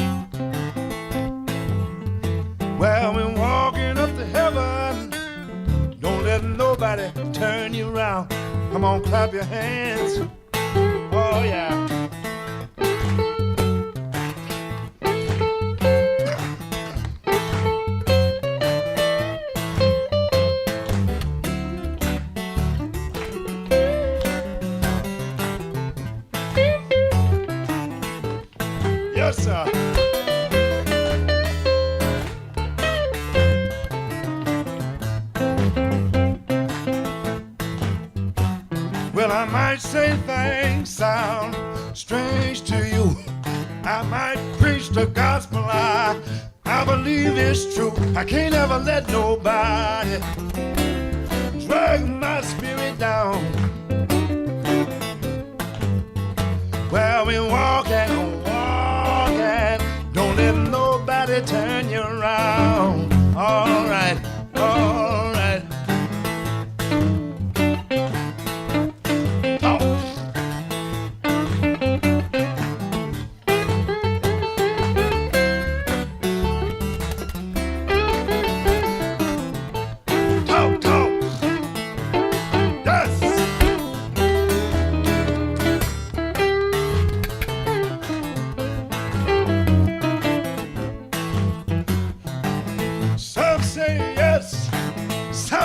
Well, when walking up to heaven, don't let nobody turn you around. Come on, clap your hands. Oh, yeah. Yes, sir. Well, I might say things sound strange to you. I might preach the gospel I believe it's true. I can't ever let nobody drag my spirit down. Well, we walking, don't let nobody turn you around. All right, all right.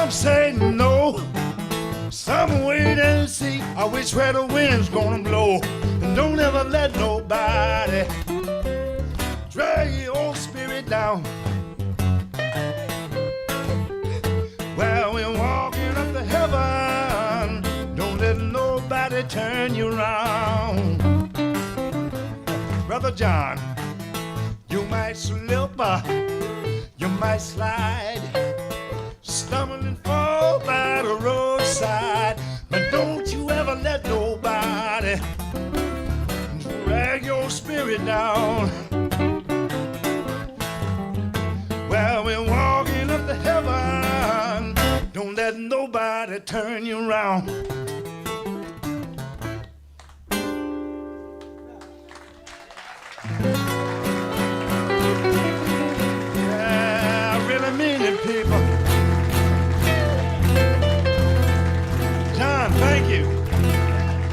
Say no, some wait and see which way the wind's gonna blow. And don't ever let nobody drag your old spirit down. Well, we're walking up to heaven, don't let nobody turn you around. Brother John, you might slip, you might slide, stumble and fall by the roadside, but don't you ever let nobody drag your spirit down. Well, we're walking up to heaven, don't let nobody turn you around. Yeah, I really mean it, people. Thank you.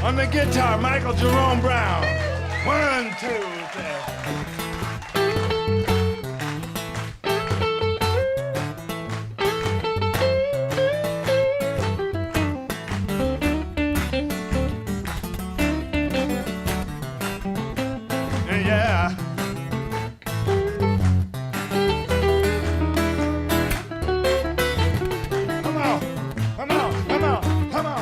On the guitar, Michael Jerome Brown. 1, 2, 3. Yeah. Come on, come on, come on, come on.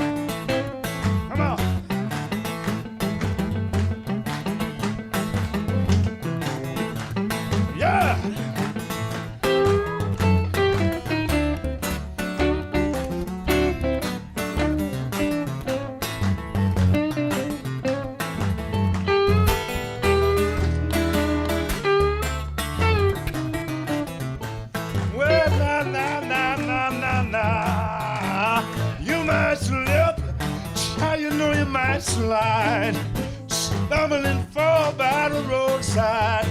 Slide, stumble and fall by the roadside.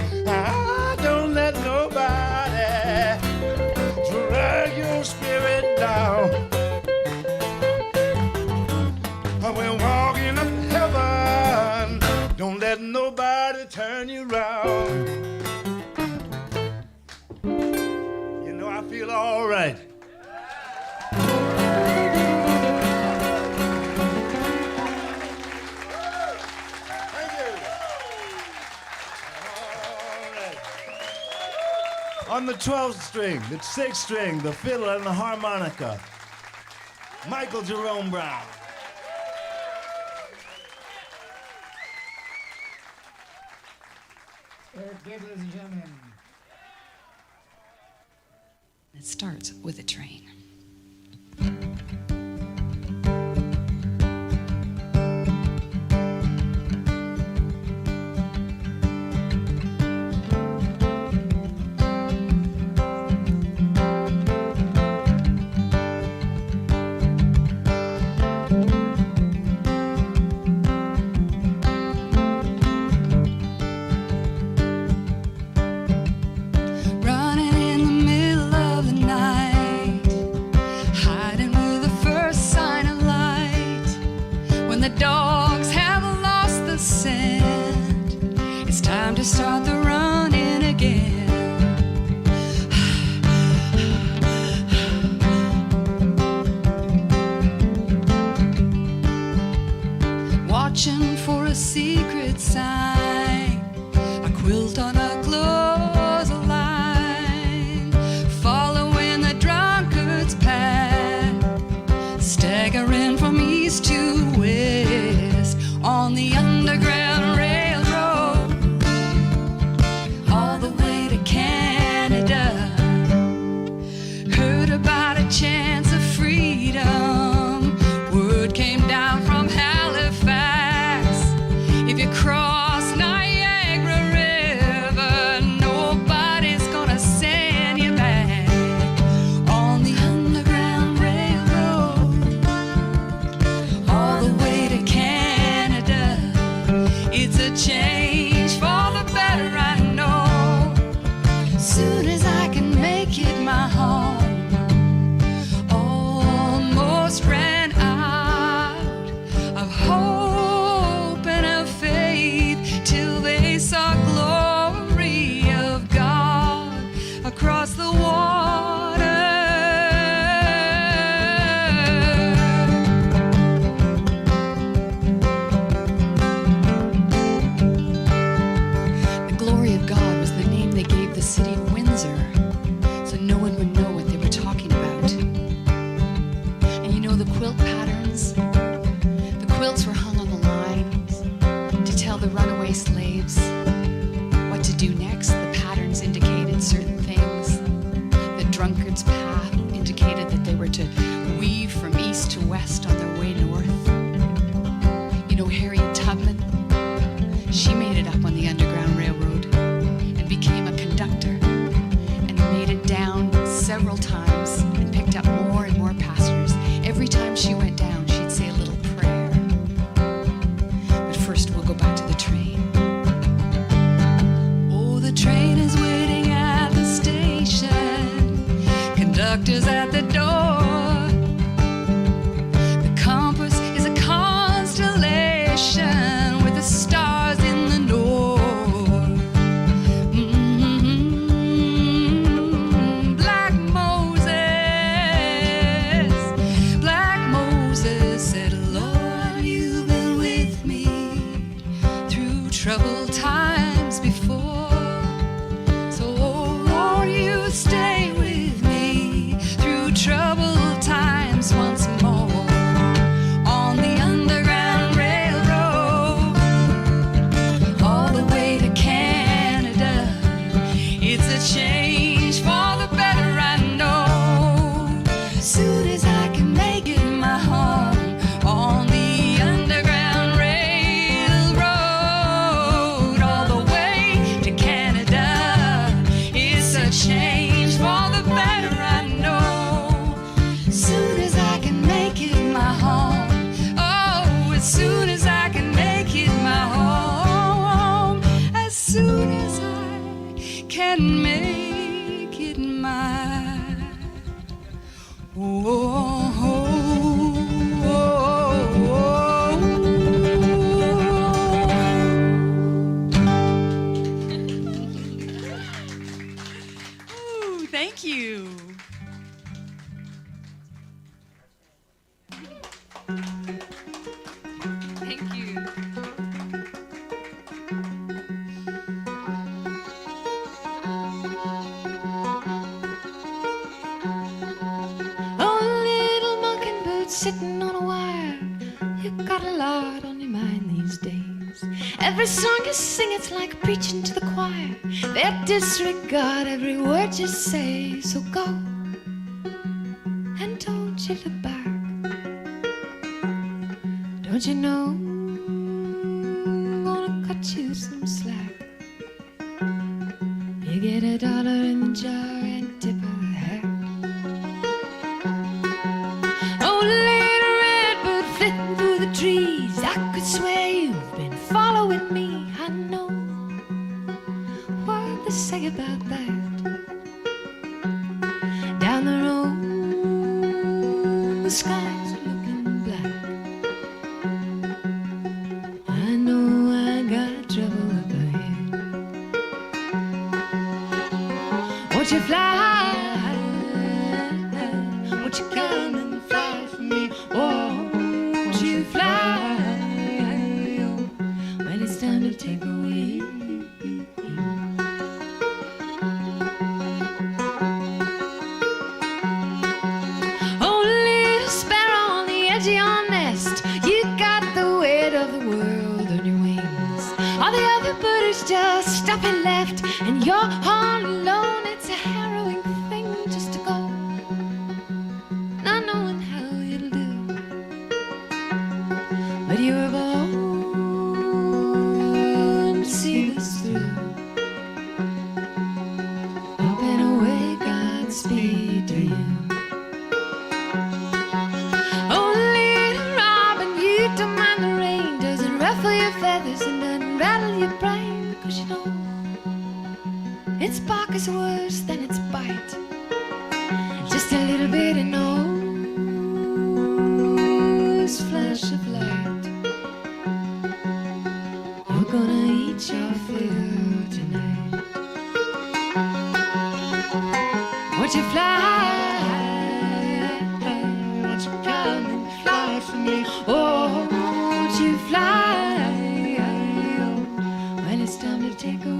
Don't let nobody drag your spirit down. let nobody turn you around. You know, I feel all right. Thank you. All right. On the 12th string, the 6th string, the fiddle and the harmonica, Michael Jerome Brown. Ladies and gentlemen. It starts with a train. Start the running again. Watching for a secret sign, a quilt on a clothesline, following the drunkard's path, staggering from east to west on the underground railroad. Chance of freedom. Word came down from Halifax. If you cross Niagara River, nobody's gonna send you back on the Underground Railroad all the way to Canada. It's a change for the better, I know. Soon as I can make it my home. Ran out of hope and of faith till they saw glory of God across the water. The glory of God was the name they gave the city of Windsor, so no one would know what they were talking about. The quilt patterns, the quilts were hung on the lines to tell the runaway slaves what to do next. The patterns indicated certain things. The drunkard's path indicated that they were to weave from east to west on their way north. You know Harriet Tubman? She made it up on the Underground Railroad and became a conductor and made it down several times and picked up more and more passengers. Every time she went down, she'd say a little prayer. But first, we'll go back to the train. Oh, the train is waiting at the station. Conductor's at the door. The compass is a constellation with the stars in the north. Troubled times before, so won't you stay with me through troubled times once more on the Underground Railroad all the way to Canada. It's a change for the better, I know. Soon as I can make it my home on the Underground Railroad all sitting on a wire. You got a lot on your mind these days. Every song you sing, it's like preaching to the choir. They disregard every word you say. So go and don't you look back. Don't you know I'm gonna cut you some slack? You get $1 in the jar and tip a hat. Oh, little redbird flitting through the trees, I could swear you've been following me. I know what they say about that. Down the road, the skies are looking black. I know I got trouble up ahead. Won't you fly? Won't you come and fly for me? Won't you fly? Well, it's time to take away. Oh, little sparrow on the edge of your nest, you got the weight of the world on your wings. All the other birds just stop and left, and you're all alone. It's a harrowing thing just to go, not knowing how it'll do. But you were born to see this through. Up and away, Godspeed to you. Oh, little robin, you don't mind the rain. Doesn't ruffle your feathers and doesn't rattle your brain. Because you know its bark is worse than its bite. Just a little bit of nose flash of light. You're gonna eat your fill tonight. Won't you fly? Won't you come and fly for me? Oh, won't you fly? Well, it's time to take away.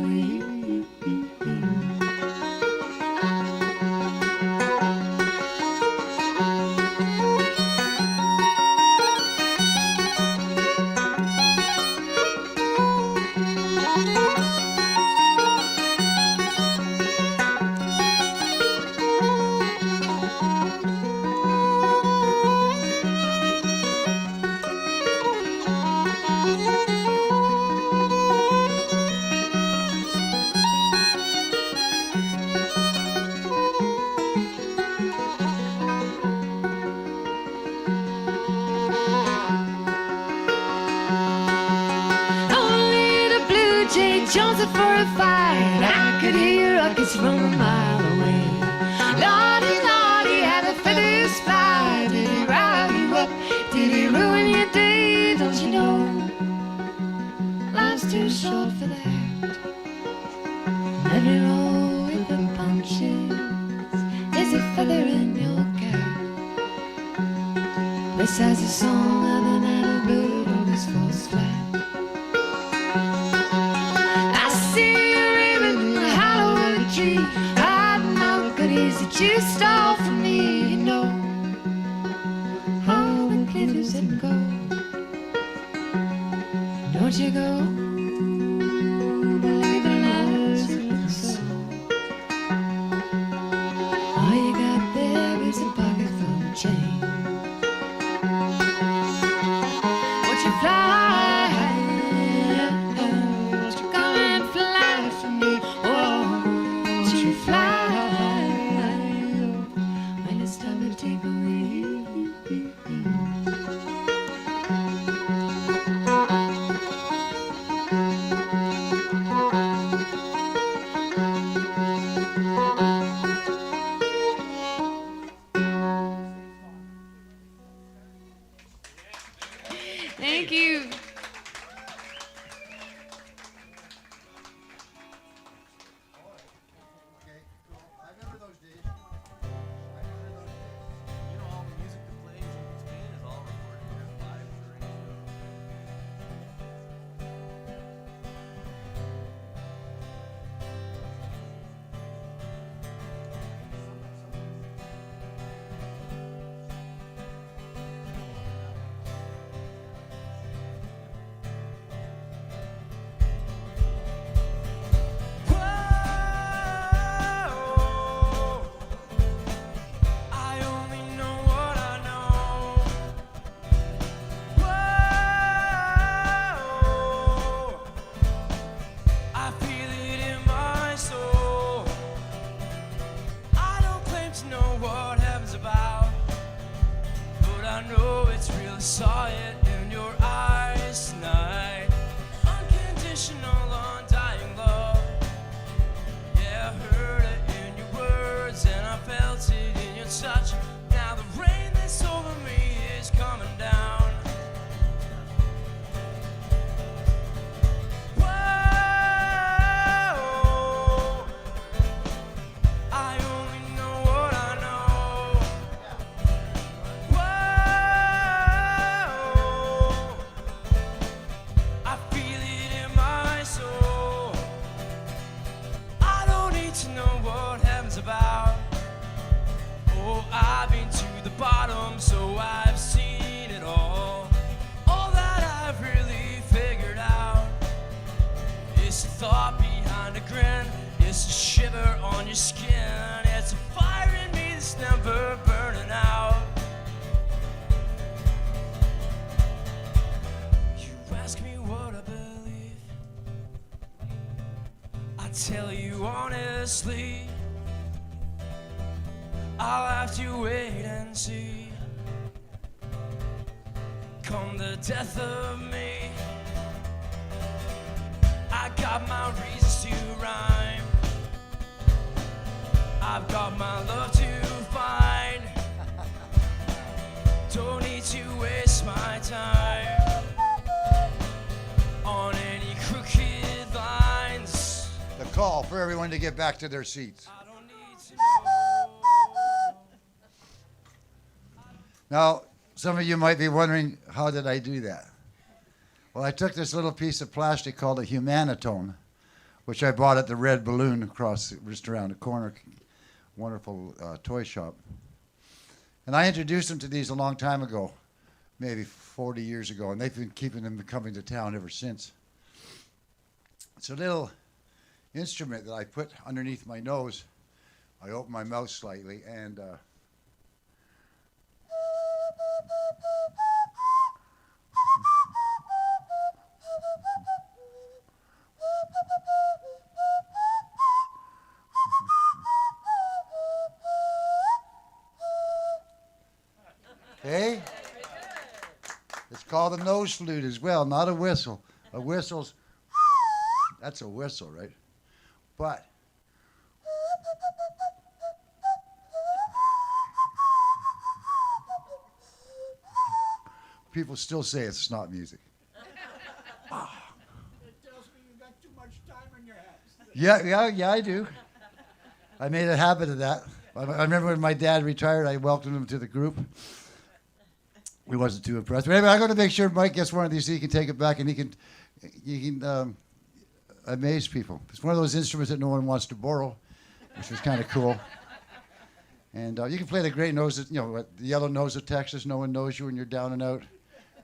Jonesing for a fight. I could hear rockets from a mile away. Lordy, Lordy, how the feathers fly. Did he rile you up? Did he ruin your day? Don't you know life's too short for that? Every roll with the punches is a feather in your cap. Besides the song of an idle bird always falls flat. That you stole from me, you know all the glitters and gold. Don't you go believe in lies and so. All you got there is a pocket full of change. Won't you fly? Won't you come and fly for me? Won't you fly? thought behind a grin. It's a shiver on your skin. It's a fire in me that's never burning out. You ask me what I believe, I tell you honestly, I'll have to wait and see. Come the death of me, I got my reasons to rhyme. I've got my love to find. Don't need to waste my time on any crooked lines. The call for everyone to get back to their seats. I don't need to know. Now, some of you might be wondering, how did I do that? Well, I took this little piece of plastic called a humanitone, which I bought at the Red Balloon across, just around the corner, wonderful toy shop. And I introduced them to these a long time ago, maybe 40 years ago, and they've been keeping them coming to town ever since. It's a little instrument that I put underneath my nose. I open my mouth slightly, and okay? It's called a nose flute as well, not a whistle. A whistle's, that's a whistle, right? But people still say it's not music. It tells me you got too much time on your hands. Yeah, I do. I made a habit of that. I remember when my dad retired, I welcomed him to the group. He wasn't too impressed. But anyway, I'm going to make sure Mike gets one of these so he can take it back and he can amaze people. It's one of those instruments that no one wants to borrow, which is kind of cool. And you can play the great nose, the yellow nose of Texas. No one knows you when you're down and out.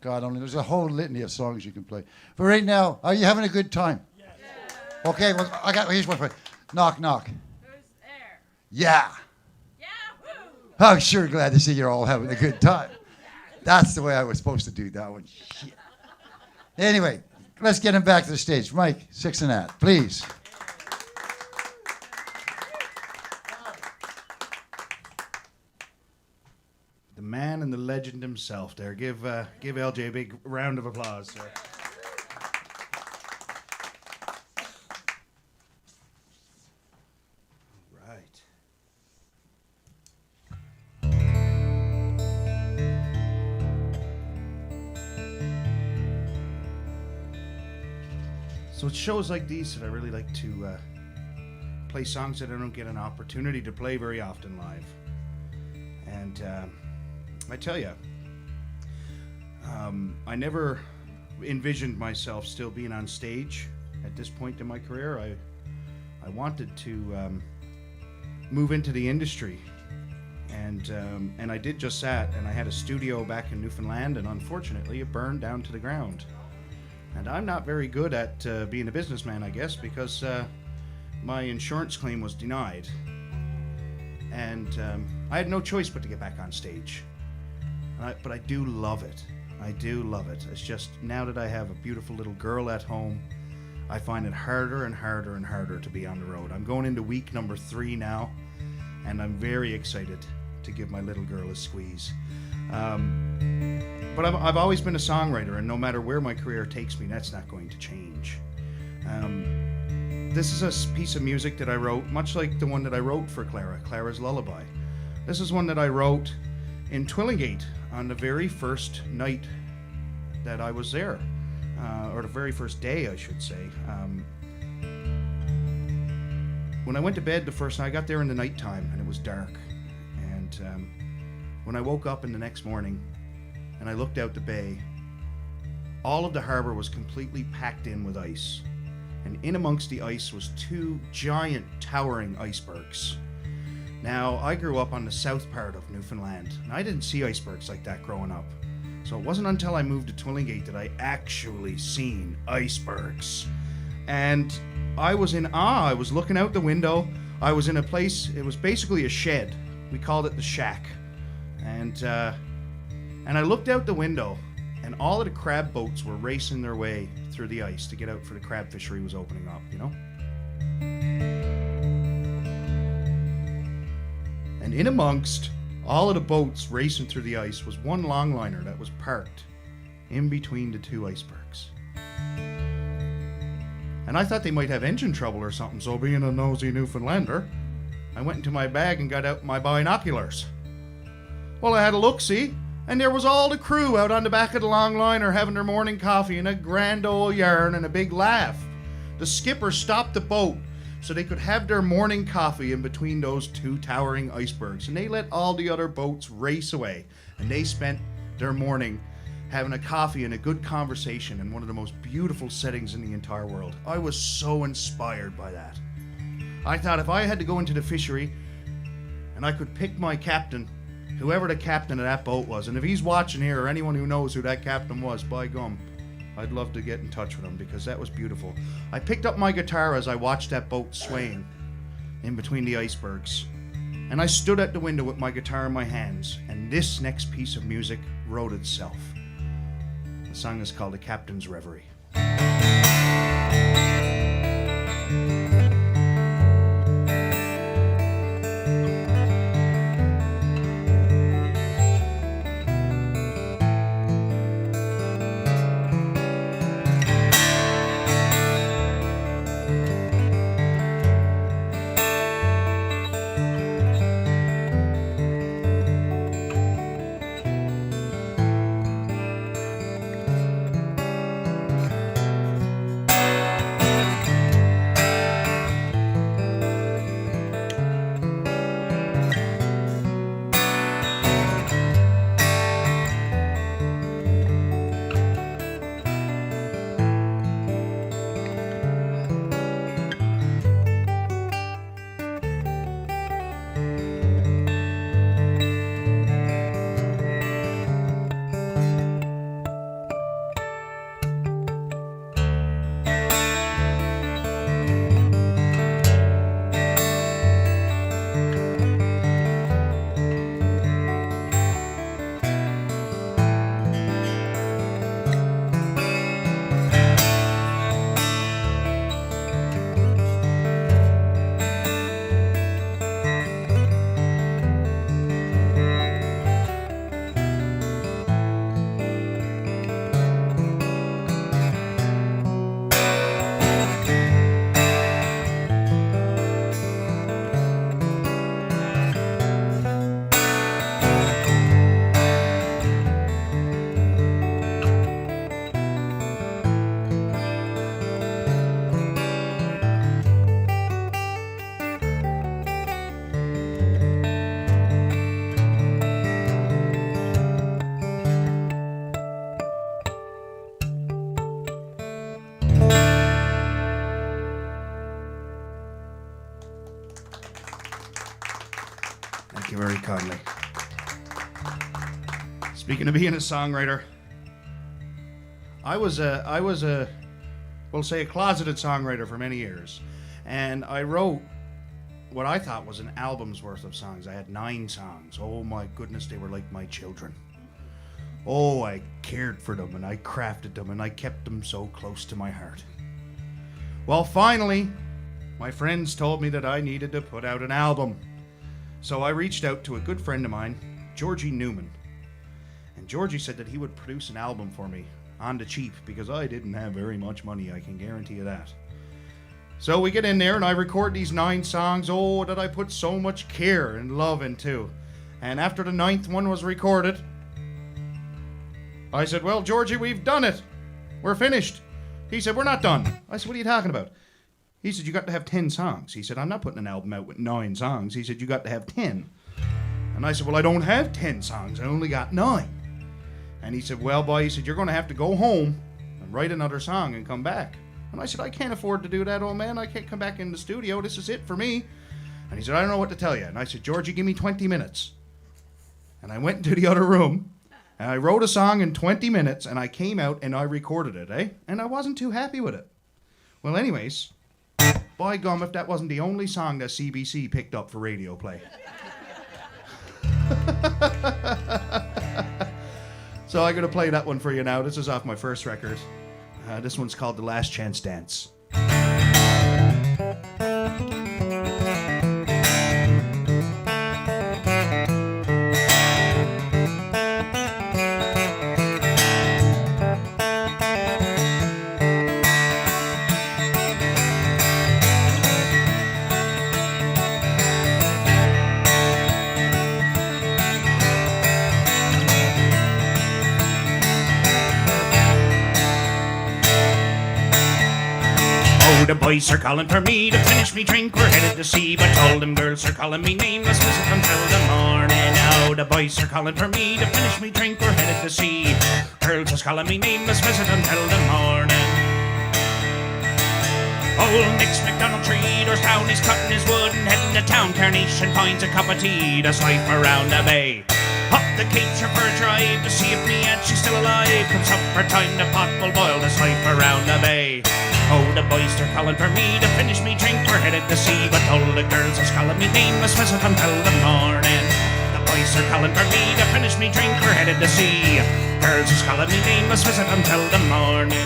God only. There's a whole litany of songs you can play. But right now, are you having a good time? Yes. Okay. Well, here's one for you. Knock, knock. Who's there? Yeah. Yahoo! I'm sure glad to see you're all having a good time. That's the way I was supposed to do that one. Shit. Anyway, let's get him back to the stage. Mike, Sixonate, please. The man and the legend himself there. Give LJ a big round of applause, sir. Right. So it's shows like these that I really like to play songs that I don't get an opportunity to play very often live. And I tell you, I never envisioned myself still being on stage at this point in my career. I wanted to move into the industry, and I did just that. And I had a studio back in Newfoundland, and unfortunately, it burned down to the ground. And I'm not very good at being a businessman, I guess, because my insurance claim was denied. And I had no choice but to get back on stage. But I do love it. I do love it. It's just now that I have a beautiful little girl at home, I find it harder and harder and harder to be on the road. I'm going into week number 3 now, and I'm very excited to give my little girl a squeeze. But I've always been a songwriter, and no matter where my career takes me, that's not going to change. This is a piece of music that I wrote, much like the one that I wrote for Clara's Lullaby. This is one that I wrote in Twillingate on the very first night that I was there, or the very first day, I should say. When I went to bed the first night, I got there in the nighttime, and it was dark. And when I woke up in the next morning, and I looked out the bay, all of the harbor was completely packed in with ice. And in amongst the ice was 2 giant towering icebergs. Now, I grew up on the south part of Newfoundland, and I didn't see icebergs like that growing up. So it wasn't until I moved to Twillingate that I actually seen icebergs. And I was in awe. I was looking out the window. I was in a place, it was basically a shed. We called it the shack. And I looked out the window, and all of the crab boats were racing their way through the ice to get out for the crab fishery was opening up, you know? And in amongst all of the boats racing through the ice was one longliner that was parked in between the two icebergs. And I thought they might have engine trouble or something, so being a nosy Newfoundlander, I went into my bag and got out my binoculars. Well, I had a look-see, and there was all the crew out on the back of the longliner having their morning coffee and a grand old yarn and a big laugh. The skipper stopped the boat so they could have their morning coffee in between those two towering icebergs, and they let all the other boats race away, and they spent their morning having a coffee and a good conversation in one of the most beautiful settings in the entire world. I was so inspired by that. I thought if I had to go into the fishery and I could pick my captain, whoever the captain of that boat was, and if he's watching here or anyone who knows who that captain was, by gum, I'd love to get in touch with him because that was beautiful. I picked up my guitar as I watched that boat swaying in between the icebergs, and I stood at the window with my guitar in my hands, and this next piece of music wrote itself. The song is called The Captain's Reverie. Thank you very kindly. Speaking of being a songwriter, I was a we'll say a closeted songwriter for many years, and I wrote what I thought was an album's worth of songs. I had 9 songs. Oh my goodness, they were like my children. Oh, I cared for them, and I crafted them, and I kept them so close to my heart. Well, finally, my friends told me that I needed to put out an album. So I reached out to a good friend of mine, Georgie Newman. And Georgie said that he would produce an album for me on the cheap because I didn't have very much money, I can guarantee you that. So we get in there and I record these 9 songs. Oh, that I put so much care and love into. And after the 9th one was recorded, I said, well, Georgie, we've done it. We're finished. He said, we're not done. I said, what are you talking about? He said, you got to have 10 songs. He said, I'm not putting an album out with 9 songs. He said, you got to have 10. And I said, well, I don't have 10 songs. I only got 9. And he said, well, boy, he said, you're going to have to go home and write another song and come back. And I said, I can't afford to do that, old man. I can't come back in the studio. This is it for me. And he said, I don't know what to tell you. And I said, Georgie, give me 20 minutes. And I went into the other room, and I wrote a song in 20 minutes, and I came out and I recorded it, eh? And I wasn't too happy with it. Well, anyways, by gum, if that wasn't the only song that CBC picked up for radio play. So I'm going to play that one for you now. This is off my first record. This one's called The Last Chance Dance. The boys are calling for me to finish me drink. We're headed to sea, but all them girls are calling me nameless. Visit until the morning. Now the boys are calling for me to finish me drink. We're headed to sea. Girls is calling me nameless. Visit until the morning. Old Nick's McDonald tree doors down. He's cutting his wood and heading to town. Carnation finds a cup of tea. That's life around the bay. Up the Cape for a drive to see if me and she's still alive. Comes up for time, the pot will boil. That's life around the bay. Oh, the boys are calling for me to finish me drink. We're headed to sea, but all the girls is calling me nameless. Visit until the morning. The boys are calling for me to finish me drink. We're headed to sea. Girls is calling me nameless. Visit until the morning.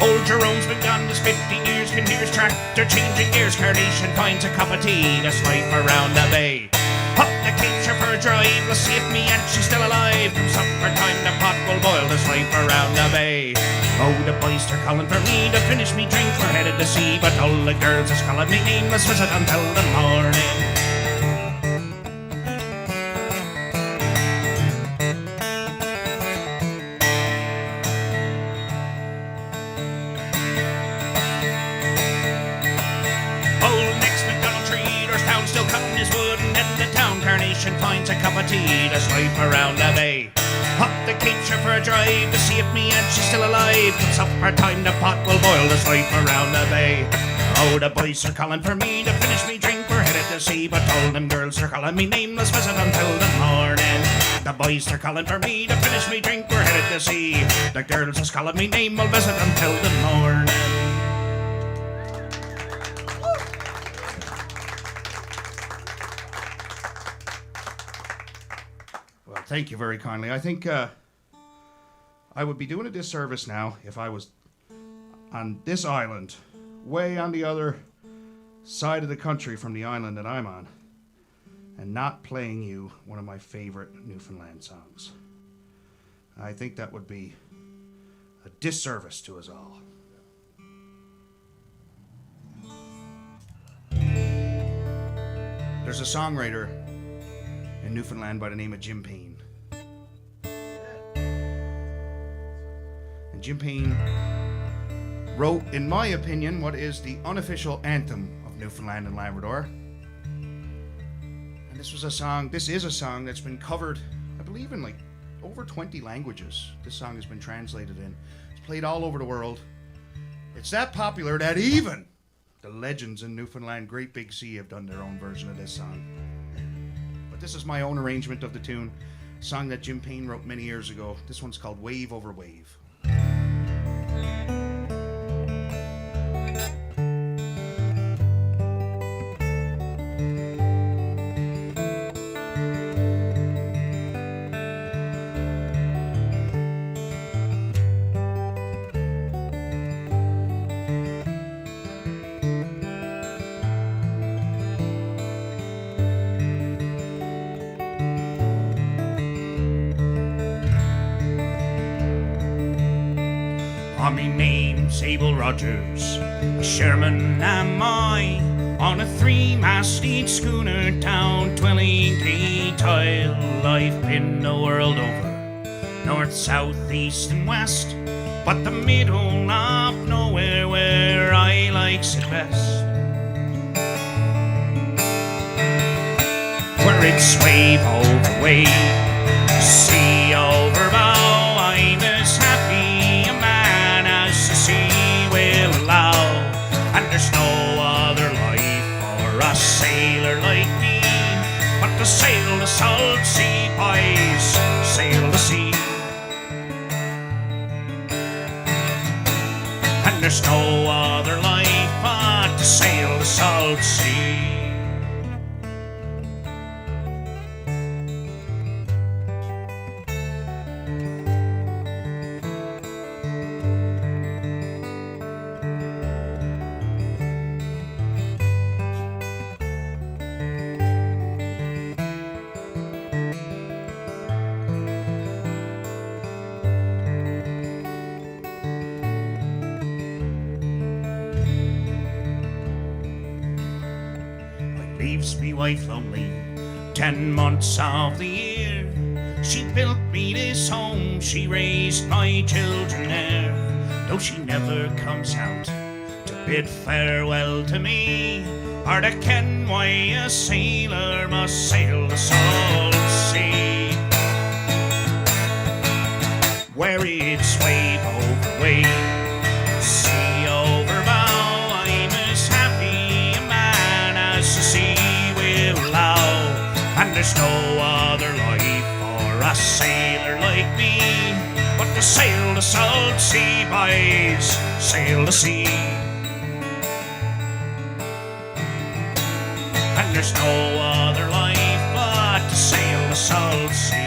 Old Jerome's been gone this 50 years. Can hear his tractor changing gears. Carnation finds a cup of tea. That's life around the bay. Up the Cape for a drive, let's see if me and she's still alive. Come supper time, the pot will boil, there's life around the bay. Oh, the boys are calling for me to finish me drink. We're headed to sea, but all the girls is calling me nameless. Visit until the morning. Old Nick's McDonald tree doors down, still cutting his wood and heading to town. Carnation finds a cup of tea, that's life around the bay. Up the Cape for a drive to see if me and she's still alive. Come supper time, the pot will boil, there's life around the bay. Oh, the boys are calling for me to finish me drink. We're headed to sea, but all them girls are calling me nameless. Visit until the morning. The boys are calling for me to finish me drink. We're headed to sea. The girls is calling me name. We'll visit until the morning. Well, thank you very kindly. I think I would be doing a disservice now if I was on this island, way on the other side of the country from the island that I'm on, and not playing you one of my favorite Newfoundland songs. I think that would be a disservice to us all. There's a songwriter in Newfoundland by the name of Jim Payne. And Jim Payne wrote, in my opinion, what is the unofficial anthem of Newfoundland and Labrador. And this is a song that's been covered, I believe, in like over 20 languages. This song has been translated in. It's played all over the world. It's that popular that even the legends in Newfoundland, Great Big Sea, have done their own version of this song. But this is my own arrangement of the tune, a song that Jim Payne wrote many years ago. This one's called Wave Over Wave. My name's Abel Rogers, a Sherman am I, on a three-masted schooner down 23 tile. I've been the world over, north, south, east and west, but the middle of nowhere where I likes it best. Where it's wave over wave, sea over bow, I'm as happy a man as the sea will allow. And there's no other life for a sailor like me but to sail the salt sea, boys, sail the sea. And there's no other life but to sail the salt sea. Leaves me wife lonely 10 months of the year. She built me this home, she raised my children there. Though she never comes out to bid farewell to me, or to ken why a sailor must sail the salt sea, where it's wave over wave, sea over bow. I'm as happy a man as the sea will allow, and there's no other life for a sailor like me but to sail the salt sea, boys, sail the sea. And there's no other life but to sail the salt sea.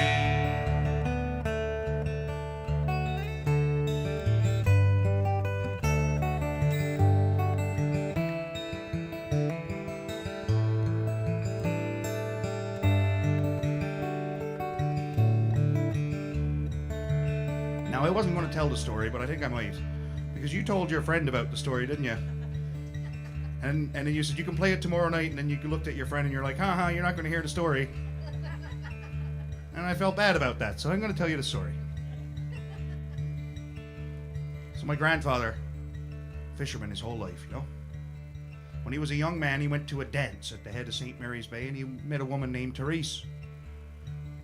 Now, I wasn't going to tell the story, but I think I might. Because you told your friend about the story, didn't you? And then you said you can play it tomorrow night, and then you looked at your friend and you're like, haha, you're not going to hear the story. And I felt bad about that, so I'm going to tell you the story. So my grandfather, fisherman his whole life, you know. When he was a young man, he went to a dance at the head of St. Mary's Bay, and he met a woman named Therese.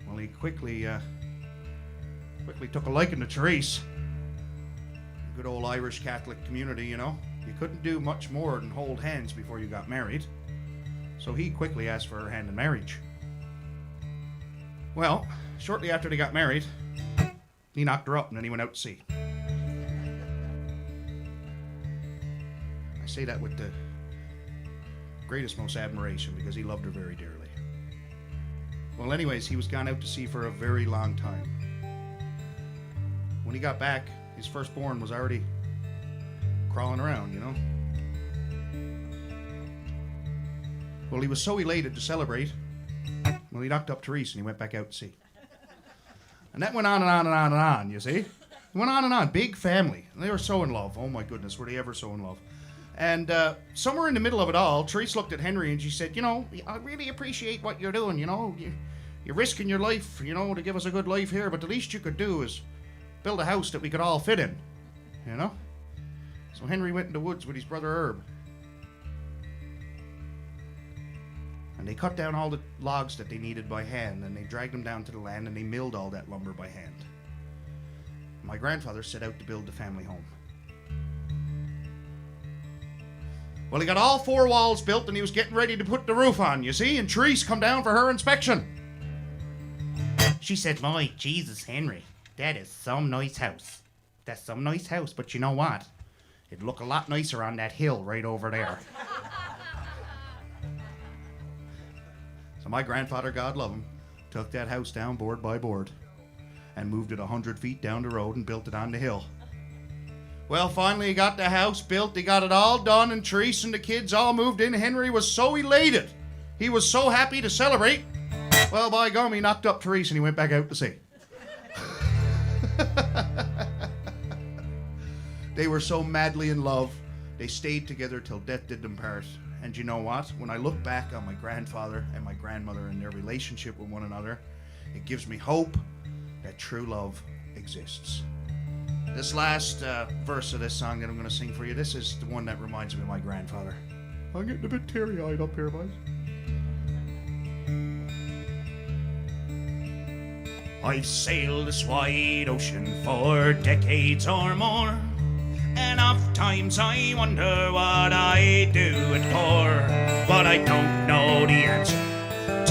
Well, he quickly took a liking to Therese. Good old Irish Catholic community, you know. You couldn't do much more than hold hands before you got married. So he quickly asked for her hand in marriage. Well, shortly after they got married, he knocked her up and then he went out to sea. I say that with the greatest, most admiration because he loved her very dearly. Well, anyways, he was gone out to sea for a very long time. When he got back, his firstborn was already crawling around, you know. Well, he was so elated to celebrate. Well, he knocked up Therese and he went back out to sea. And that went on and on and on and on, you see. It went on and on. Big family. And they were so in love. Oh my goodness, were they ever so in love. And somewhere in the middle of it all, Therese looked at Henry and she said, you know, I really appreciate what you're doing, you know. You're risking your life, you know, to give us a good life here, but the least you could do is build a house that we could all fit in, you know. So Henry went in the woods with his brother Herb. And they cut down all the logs that they needed by hand, and they dragged them down to the land, and they milled all that lumber by hand. My grandfather set out to build the family home. Well, he got all 4 walls built, and he was getting ready to put the roof on, you see, and Therese come down for her inspection. She said, my Jesus, Henry, that is some nice house. That's some nice house, but you know what? It'd look a lot nicer on that hill right over there. So my grandfather, God love him, took that house down board by board and moved it 100 feet down the road and built it on the hill. Well, finally he got the house built, he got it all done, and Therese and the kids all moved in. Henry was so elated. He was so happy to celebrate. Well, by gum, he knocked up Therese and he went back out to sea. They were so madly in love, they stayed together till death did them part. And you know what? When I look back on my grandfather and my grandmother and their relationship with one another, it gives me hope that true love exists. This last verse of this song that I'm going to sing for you, this is the one that reminds me of my grandfather. I'm getting a bit teary-eyed up here, boys. I've sailed this wide ocean for decades or more, and oft times I wonder what I do it for, but I don't know the answer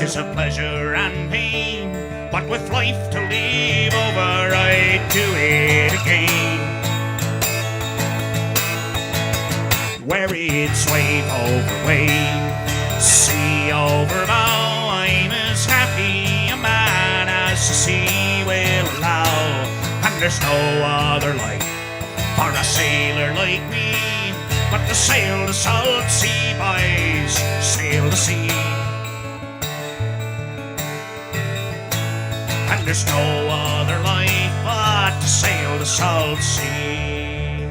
'tis a pleasure and pain, but with life to leave over, I'd do it again. Where it's wave over wave, sea over bow, I'm as happy a man as the sea will allow. And there's no other life for a sailor like me, but to sail the salt sea, boys, sail the sea. And there's no other life but to sail the salt sea.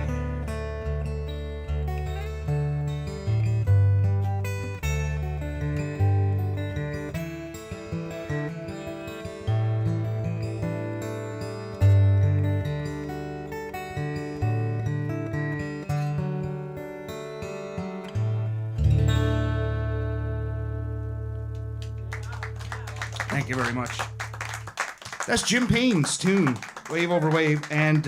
Thank you very much. That's Jim Payne's tune, Wave Over Wave. And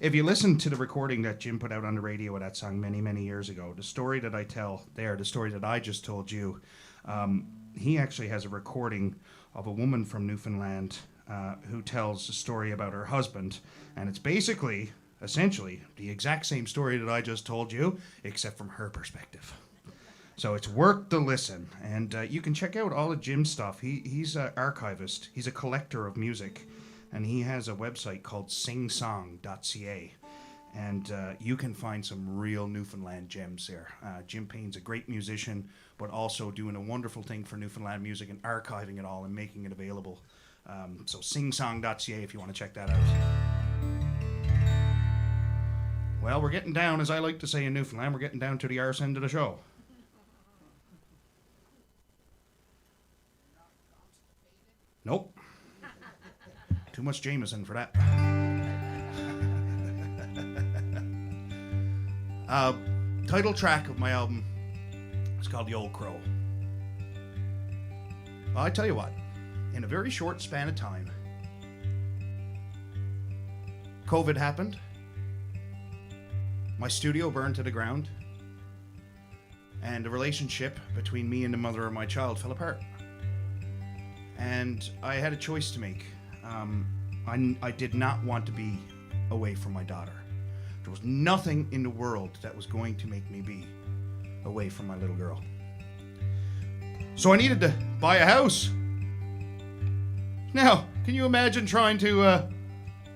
if you listen to the recording that Jim put out on the radio of that song many, many years ago, the story that I tell there, the story that I just told you, he actually has a recording of a woman from Newfoundland who tells a story about her husband. And it's basically, essentially, the exact same story that I just told you, except from her perspective. So it's worth the listen, and you can check out all of Jim's stuff. He's an archivist, he's a collector of music, and he has a website called singsong.ca, and you can find some real Newfoundland gems there. Jim Payne's a great musician, but also doing a wonderful thing for Newfoundland music and archiving it all and making it available. So singsong.ca if you want to check that out. Well, we're getting down, as I like to say in Newfoundland, we're getting down to the arse end of the show. Nope. Too much Jameson for that. Title track of my album is called The Old Crow. Well, I tell you what, in a very short span of time, COVID happened, my studio burned to the ground, and the relationship between me and the mother of my child fell apart. And I had a choice to make. I did not want to be away from my daughter. There was nothing in the world that was going to make me be away from my little girl. So I needed to buy a house. Now, can you imagine trying to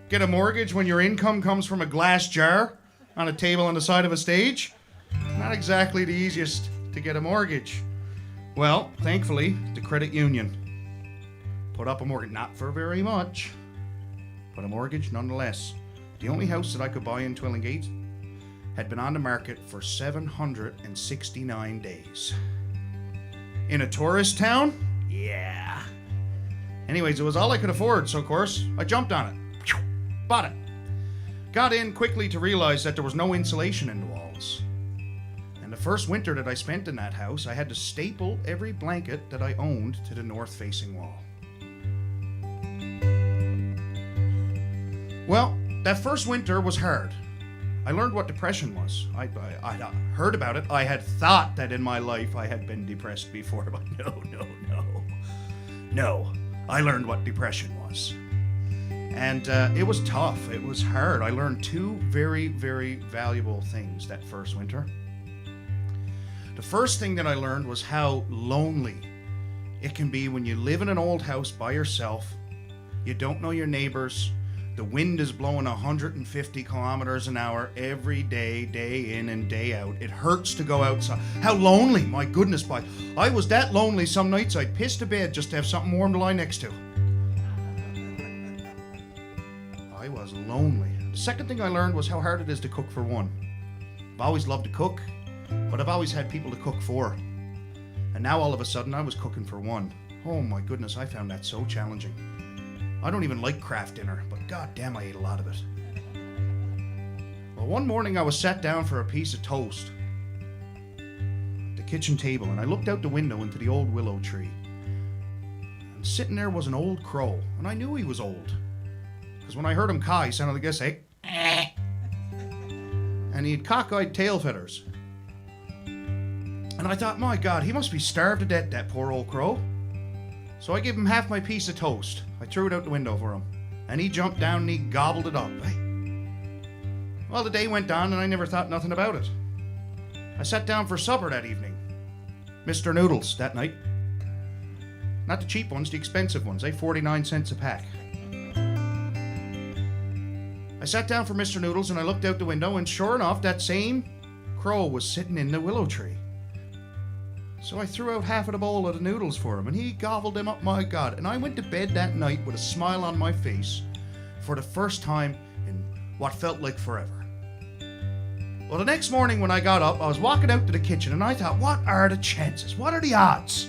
get a mortgage when your income comes from a glass jar on a table on the side of a stage? Not exactly the easiest to get a mortgage. Well, thankfully, the credit union put up a mortgage, not for very much, but a mortgage nonetheless. The only house that I could buy in Twillingate had been on the market for 769 days. In a tourist town? Yeah. Anyways, it was all I could afford, so of course, I jumped on it. Bought it. Got in quickly to realize that there was no insulation in the walls. And the first winter that I spent in that house, I had to staple every blanket that I owned to the north-facing wall. Well, that first winter was hard. I learned what depression was. I heard about it. I had thought that in my life I had been depressed before, but no. I learned what depression was. And it was tough. It was hard. I learned two very, very valuable things that first winter. The first thing that I learned was how lonely it can be when you live in an old house by yourself. You don't know your neighbors. The wind is blowing 150 kilometers an hour every day, day in and day out. It hurts to go outside. How lonely, my goodness, boy. I was that lonely some nights I'd piss to bed just to have something warm to lie next to. I was lonely. The second thing I learned was how hard it is to cook for one. I've always loved to cook, but I've always had people to cook for. And now all of a sudden I was cooking for one. Oh my goodness, I found that so challenging. I don't even like craft dinner, but goddamn, I ate a lot of it. Well, one morning I was sat down for a piece of toast at the kitchen table, and I looked out the window into the old willow tree. And sitting there was an old crow, and I knew he was old, because when I heard him caw, he sounded like this, eh? And he had cockeyed tail feathers. And I thought, my God, he must be starved to death, that poor old crow. So I gave him half my piece of toast. I threw it out the window for him. And he jumped down and he gobbled it up. Well, the day went on and I never thought nothing about it. I sat down for supper that evening. Mr. Noodles that night. Not the cheap ones, the expensive ones, 49 cents a pack. I sat down for Mr. Noodles and I looked out the window and sure enough, that same crow was sitting in the willow tree. So I threw out half of the bowl of the noodles for him and he gobbled them up, my God. And I went to bed that night with a smile on my face for the first time in what felt like forever. Well, the next morning when I got up, I was walking out to the kitchen and I thought, what are the chances? What are the odds?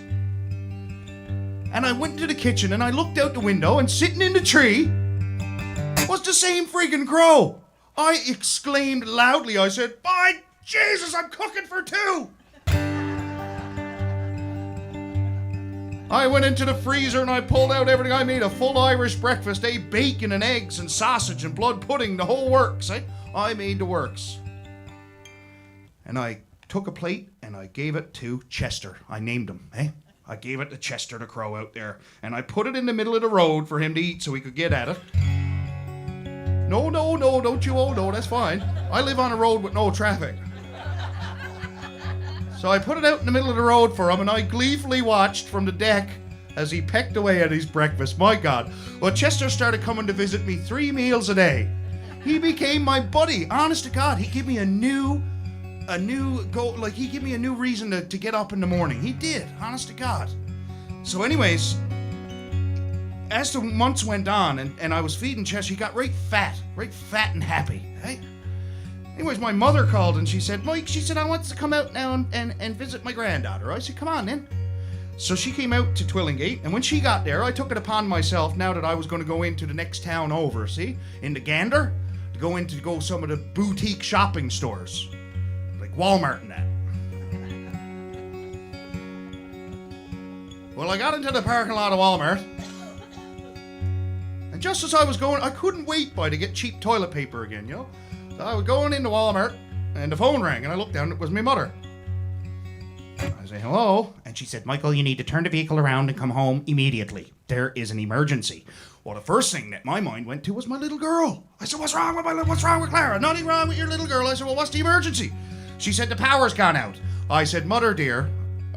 And I went into the kitchen and I looked out the window and sitting in the tree was the same friggin' crow. I exclaimed loudly. I said, by Jesus, I'm cooking for two. I went into the freezer and I pulled out everything. I made a full Irish breakfast, ate bacon and eggs and sausage and blood pudding, the whole works. I made the works. And I took a plate and I gave it to Chester. I named him, I gave it to Chester the crow out there. And I put it in the middle of the road for him to eat so he could get at it. No, don't you, oh no, that's fine. I live on a road with no traffic. So I put it out in the middle of the road for him and I gleefully watched from the deck as he pecked away at his breakfast. My God. Well, Chester started coming to visit me 3 meals a day. He became my buddy. Honest to God, he gave me a new go, like he gave me a new reason to get up in the morning. He did, honest to God. So anyways, as the months went on and I was feeding Chester, he got right fat and happy. Anyways, my mother called and she said, Mike, she said, I want to come out now and visit my granddaughter. I said, come on then. So she came out to Twillingate, and when she got there, I took it upon myself, now that I was going to go into the next town over, into Gander, to go some of the boutique shopping stores, like Walmart and that. Well, I got into the parking lot of Walmart, and just as I was going, I couldn't wait to get cheap toilet paper again, you know? So I was going into Walmart, and the phone rang, and I looked down, it was my mother. I say, hello? And she said, Michael, you need to turn the vehicle around and come home immediately. There is an emergency. Well, the first thing that my mind went to was my little girl. I said, what's wrong with Clara? Nothing wrong with your little girl. I said, well, what's the emergency? She said, the power's gone out. I said, mother dear,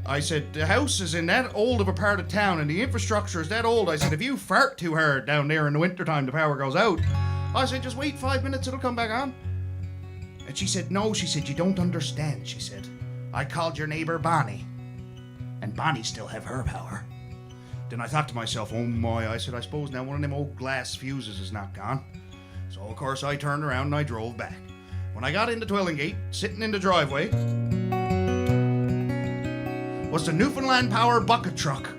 I said, the house is in that old of a part of town and the infrastructure is that old. I said, if you fart too hard down there in the wintertime, the power goes out. I said, just wait 5 minutes, it'll come back on. And she said, no, she said, you don't understand, she said. I called your neighbor Bonnie, and Bonnie still have her power. Then I thought to myself, oh my, I said, I suppose now one of them old glass fuses is not gone. So of course I turned around and I drove back. When I got into Twillingate, sitting in the driveway, was the Newfoundland Power bucket truck.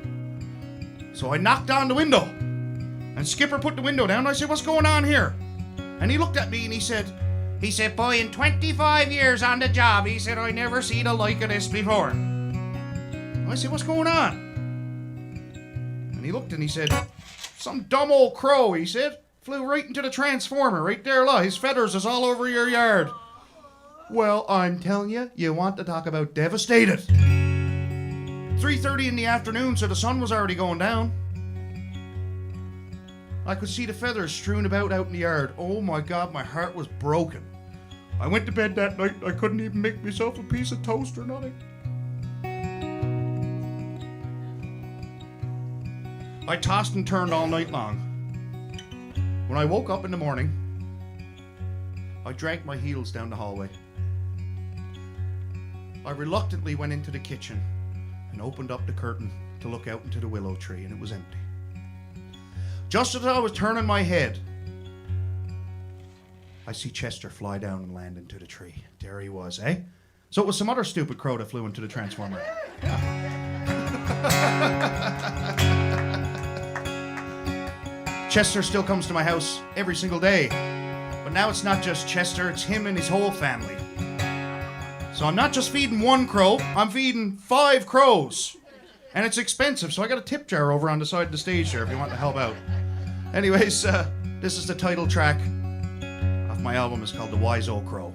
So I knocked on the window, and Skipper put the window down, and I said, what's going on here? And he looked at me and he said, boy, in 25 years on the job, he said, I never seen the like of this before. I said, what's going on? And he looked and he said, some dumb old crow, he said, flew right into the transformer right there. Look, his feathers is all over your yard. Well, I'm telling you, you want to talk about devastated. 3:30 in the afternoon, so the sun was already going down. I could see the feathers strewn about out in the yard. Oh my God, my heart was broken. I went to bed that night. I couldn't even make myself a piece of toast or nothing. I tossed and turned all night long. When I woke up in the morning, I dragged my heels down the hallway. I reluctantly went into the kitchen and opened up the curtain to look out into the willow tree, and it was empty. Just as I was turning my head, I see Chester fly down and land into the tree. There he was, So it was some other stupid crow that flew into the transformer. Chester still comes to my house every single day. But now it's not just Chester, it's him and his whole family. So I'm not just feeding one crow, I'm feeding 5 crows. And it's expensive, so I got a tip jar over on the side of the stage there if you want to help out. Anyways, this is the title track of my album. It's called The Wise Old Crow.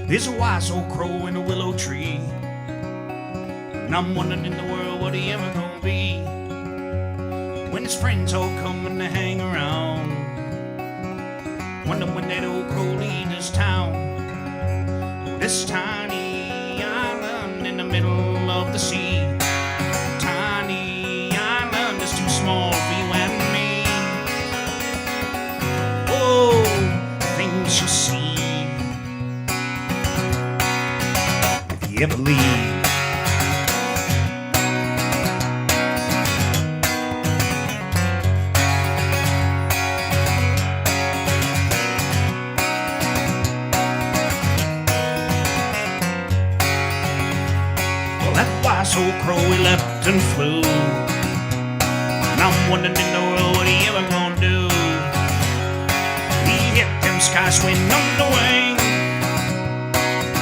There's a wise old crow in a willow tree, and I'm wondering in the world what he ever gonna be when his friends all come and they hang around. Wonder when that old crow leaves this town, this tiny island in the middle of the sea. Tiny island is too small for you and me. Oh, things you see if you ever leave. Wise old crow, he left and flew, and I'm wondering in the world what he ever gonna do. He hit them sky swing on the wing.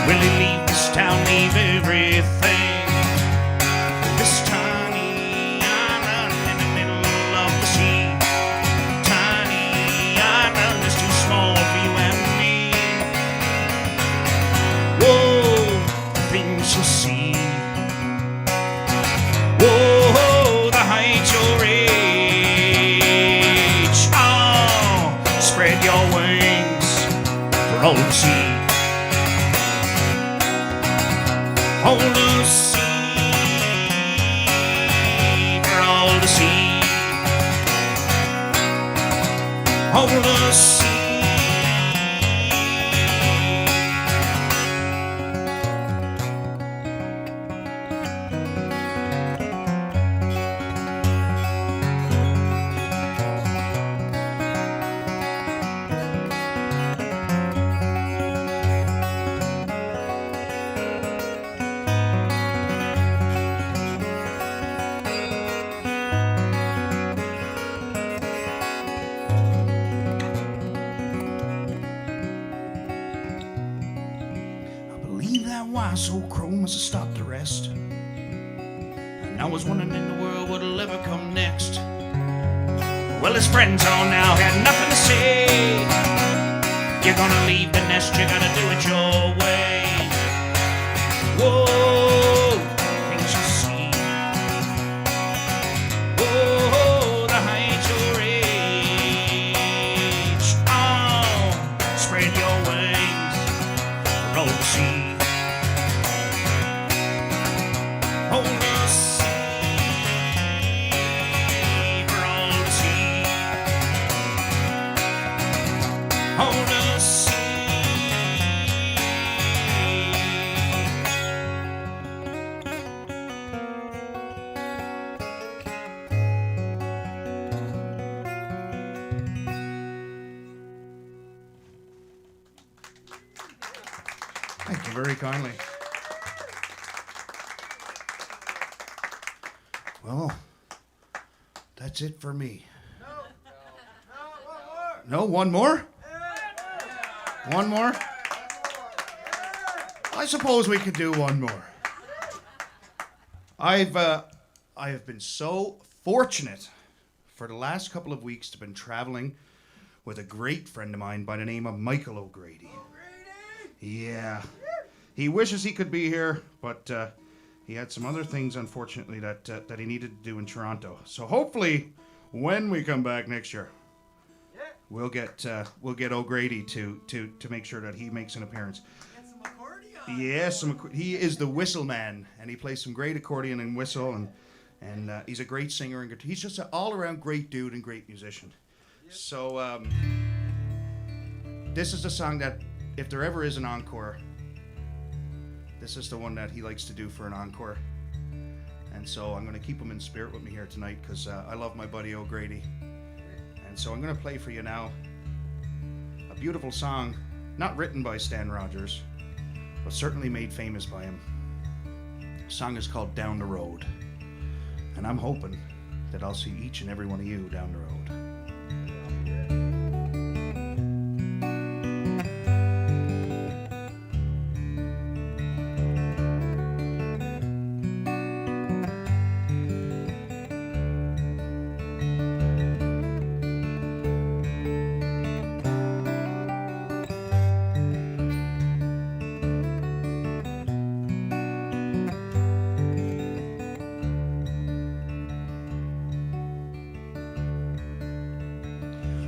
Will he leave this town, leave everything? This tiny island in the middle of the sea. Tiny island is too small for you and me. Whoa, the things you see. Whoa, the heights you'll reach. Oh, spread your wings for all to see. All to see, for all to see. All to see. Wise old crow must have stopped to rest, and I was wondering in the world what'll ever come next. Well, his friends all now had nothing to say. You're gonna leave the nest, you gotta do it your way. Whoa, things you see. Whoa, the heights you'll reach. Oh, spread your wings for all to see. Hold the sea for all to see. Hold the sea. Thank you very kindly. Well, that's it for me. No, one more? One more? I suppose we could do one more. I have been so fortunate for the last couple of weeks to been traveling with a great friend of mine by the name of Michael O'Grady. Yeah. He wishes he could be here, but he had some other things, unfortunately, that he needed to do in Toronto. So hopefully, when we come back next year, we'll get O'Grady to make sure that he makes an appearance. Get some accordion. Yes, he is the whistle man, and he plays some great accordion and whistle, and he's a great singer and he's just an all-around great dude and great musician. Yep. So this is the song that, if there ever is an encore, this is the one that he likes to do for an encore. And so I'm going to keep him in spirit with me here tonight because I love my buddy O'Grady. And so I'm going to play for you now a beautiful song, not written by Stan Rogers, but certainly made famous by him. The song is called Down the Road. And I'm hoping that I'll see each and every one of you down the road.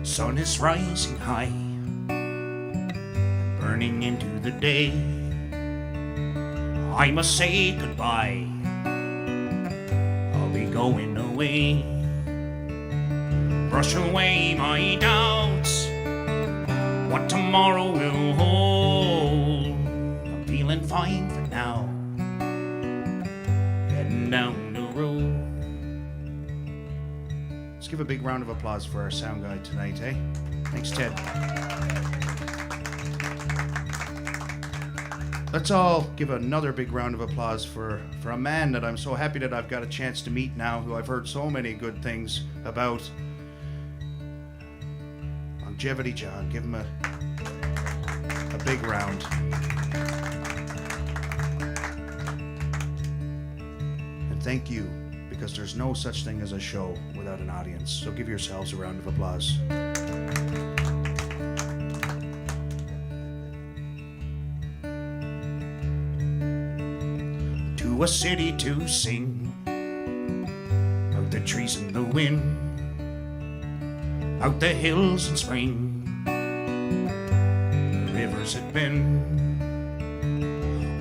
Sun is rising high and burning into the day. I must say goodbye. I'll be going away. Brush away my doubts, what tomorrow will hold. I'm feeling fine for now, heading down the road. Let's give a big round of applause for our sound guy tonight, eh? Thanks, Ted. Let's all give another big round of applause for a man that I'm so happy that I've got a chance to meet now, who I've heard so many good things about. Longevity John. Give him a big round. And thank you, because there's no such thing as a show without an audience. So give yourselves a round of applause. To a city to sing out the trees and the wind, out the hills in spring, the rivers had been,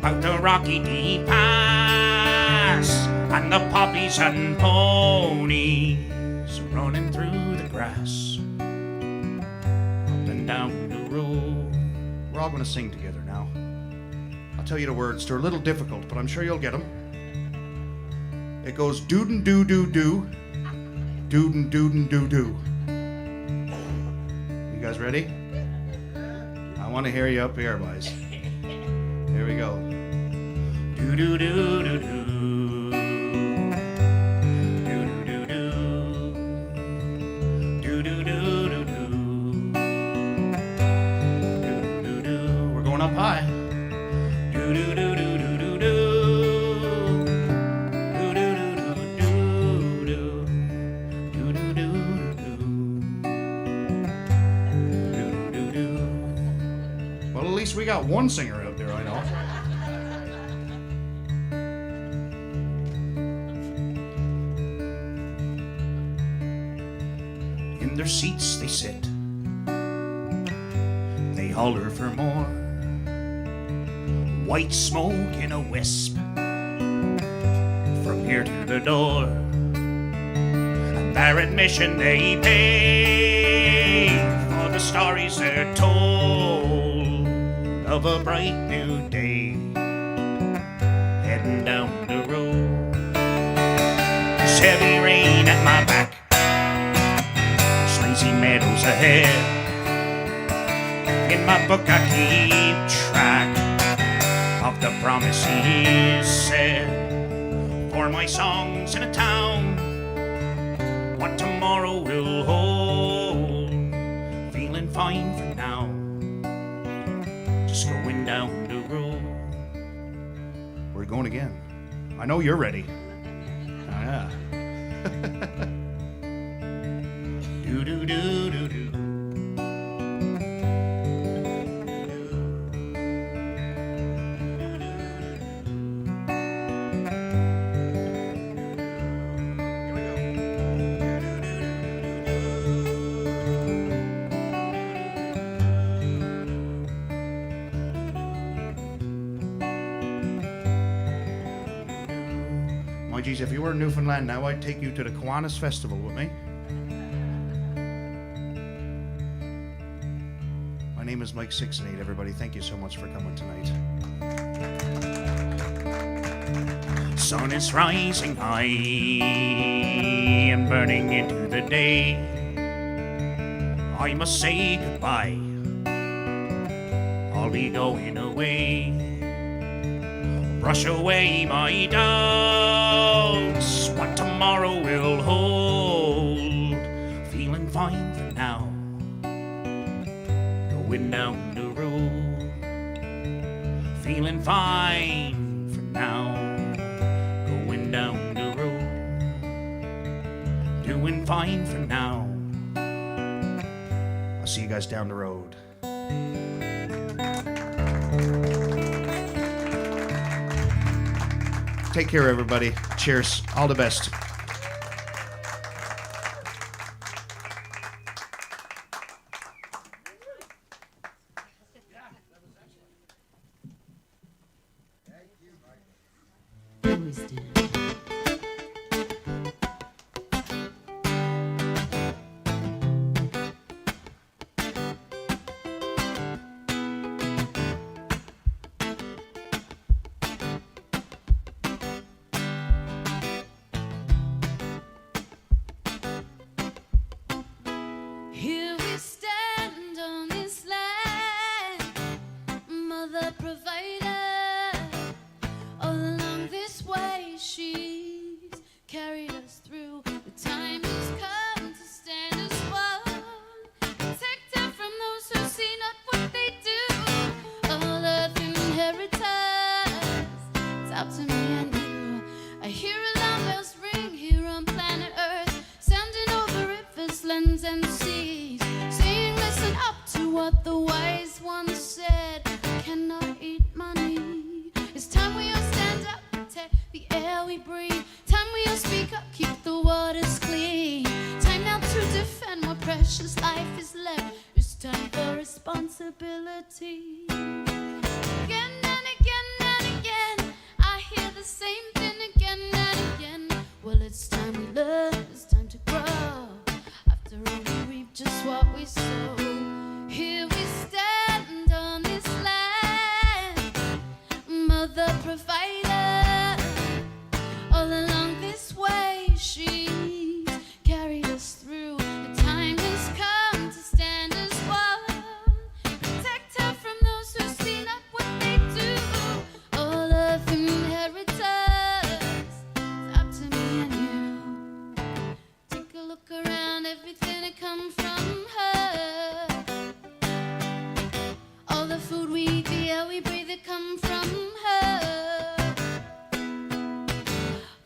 out the rocky deep pass, and the poppies and ponies running through the grass, up and down the road. We're all going to sing together now. I'll tell you the words. They're a little difficult, but I'm sure you'll get them. It goes doodin' doo doo doo, doodin' doodin' doo doo. You guys ready? I want to hear you up here, boys. Here we go. Do do do do do. Up high. Do do do do do do do. Do do do do do do. Do do do do do. Do do. Well, at least we got one singer out there, I know. In their seats they sit. They holler for more. White smoke in a wisp from here to the door, and their admission they pay for the stories they're told of a bright new day heading down the road. There's heavy rain at my back, sleazy meadows ahead. In my book I keep track of the promises said for my songs in a town, what tomorrow will hold. Feeling fine for now, just going down the road. We're going again. I know you're ready. Oh, yeah. Do do do do do. My geez, if you were in Newfoundland now, I'd take you to the Kiwanis Festival with me. My name is Mike Sixonate, everybody. Thank you so much for coming tonight. Sun is rising high and burning into the day. I must say goodbye. I'll be going away. Brush away my doubts, what tomorrow will hold. Feeling fine for now, going down the road. Feeling fine for now, going down the road. Doing fine for now. I'll see you guys down the road. Take care, everybody. Cheers. All the best. wasted. Here we stand on this land, mother provider. All along this way, she's carried us through. The time has come to stand as one, protect her from those who see not what they do. All earth inheritors, it's up to me and you. I hear alarm bells ring here on planet Earth, sounding over rivers, lands, and seas, saying listen up to what the wise one said. Cannot eat money. It's time we all stand up, protect the air we breathe. Time we all speak up, keep the waters clean. Time now to defend what precious life is left. It's time for responsibility. Again and again and again, I hear the same thing again and again. Well, it's time we learn, it's time to grow. After all, we reap just what we sow. Here we stand on this land, mother provider. All along this way, she's carried us through. The time has come to stand as one, protect her from those who see not what they do. All earth inheritors, it's up to me and you. Take a look around, everything that come from her. All the food we eat, the air we breathe, that come from her.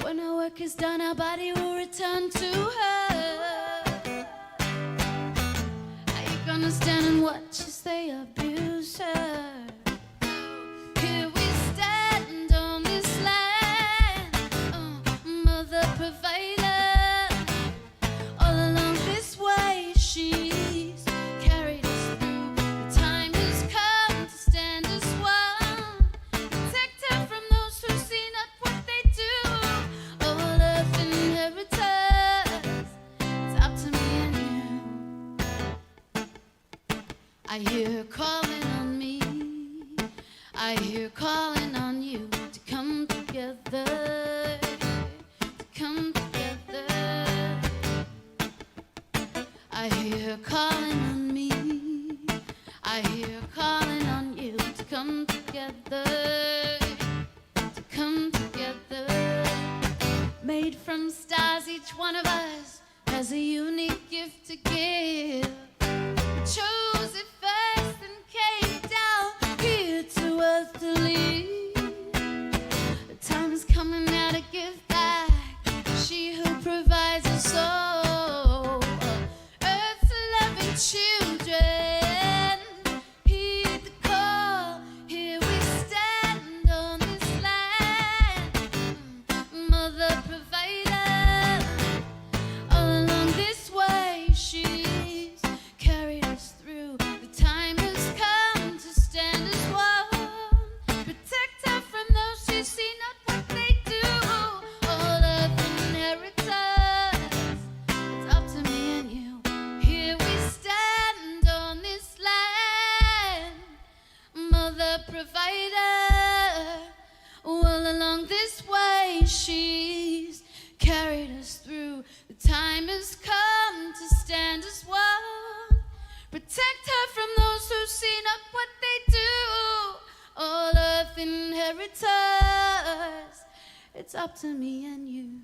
When our work is done, our body will return to her. Are you gonna stand and watch as they abuse her? Here we stand on this land, mother provider. All along this way, she's carried us through. The time has come to stand as one, protect her from those who see not what they do. All earth inheritors, it's up to me and you. I hear her calling on me, I hear her calling on you to come together, to come together. I hear her calling on me, I hear her calling on you to come together, to come together. Made from stars, each one of us has a unique gift to give. We chose it first and came down here to earth to leave. The time is coming now to give back. She who provides us all, earth's loving children, heed the call. Here we stand on this land, mother provider. All along this way, she's carried us through. The time has come to stand as one, protect her from those who see not what they do. All earth inheritors, it's up to me and you. Here we stand on this land, mother provider. All along this way, she's carried us through. The time has come to stand as one, protect her from those who see not what they do. All earth inheritors, it's up to me and you.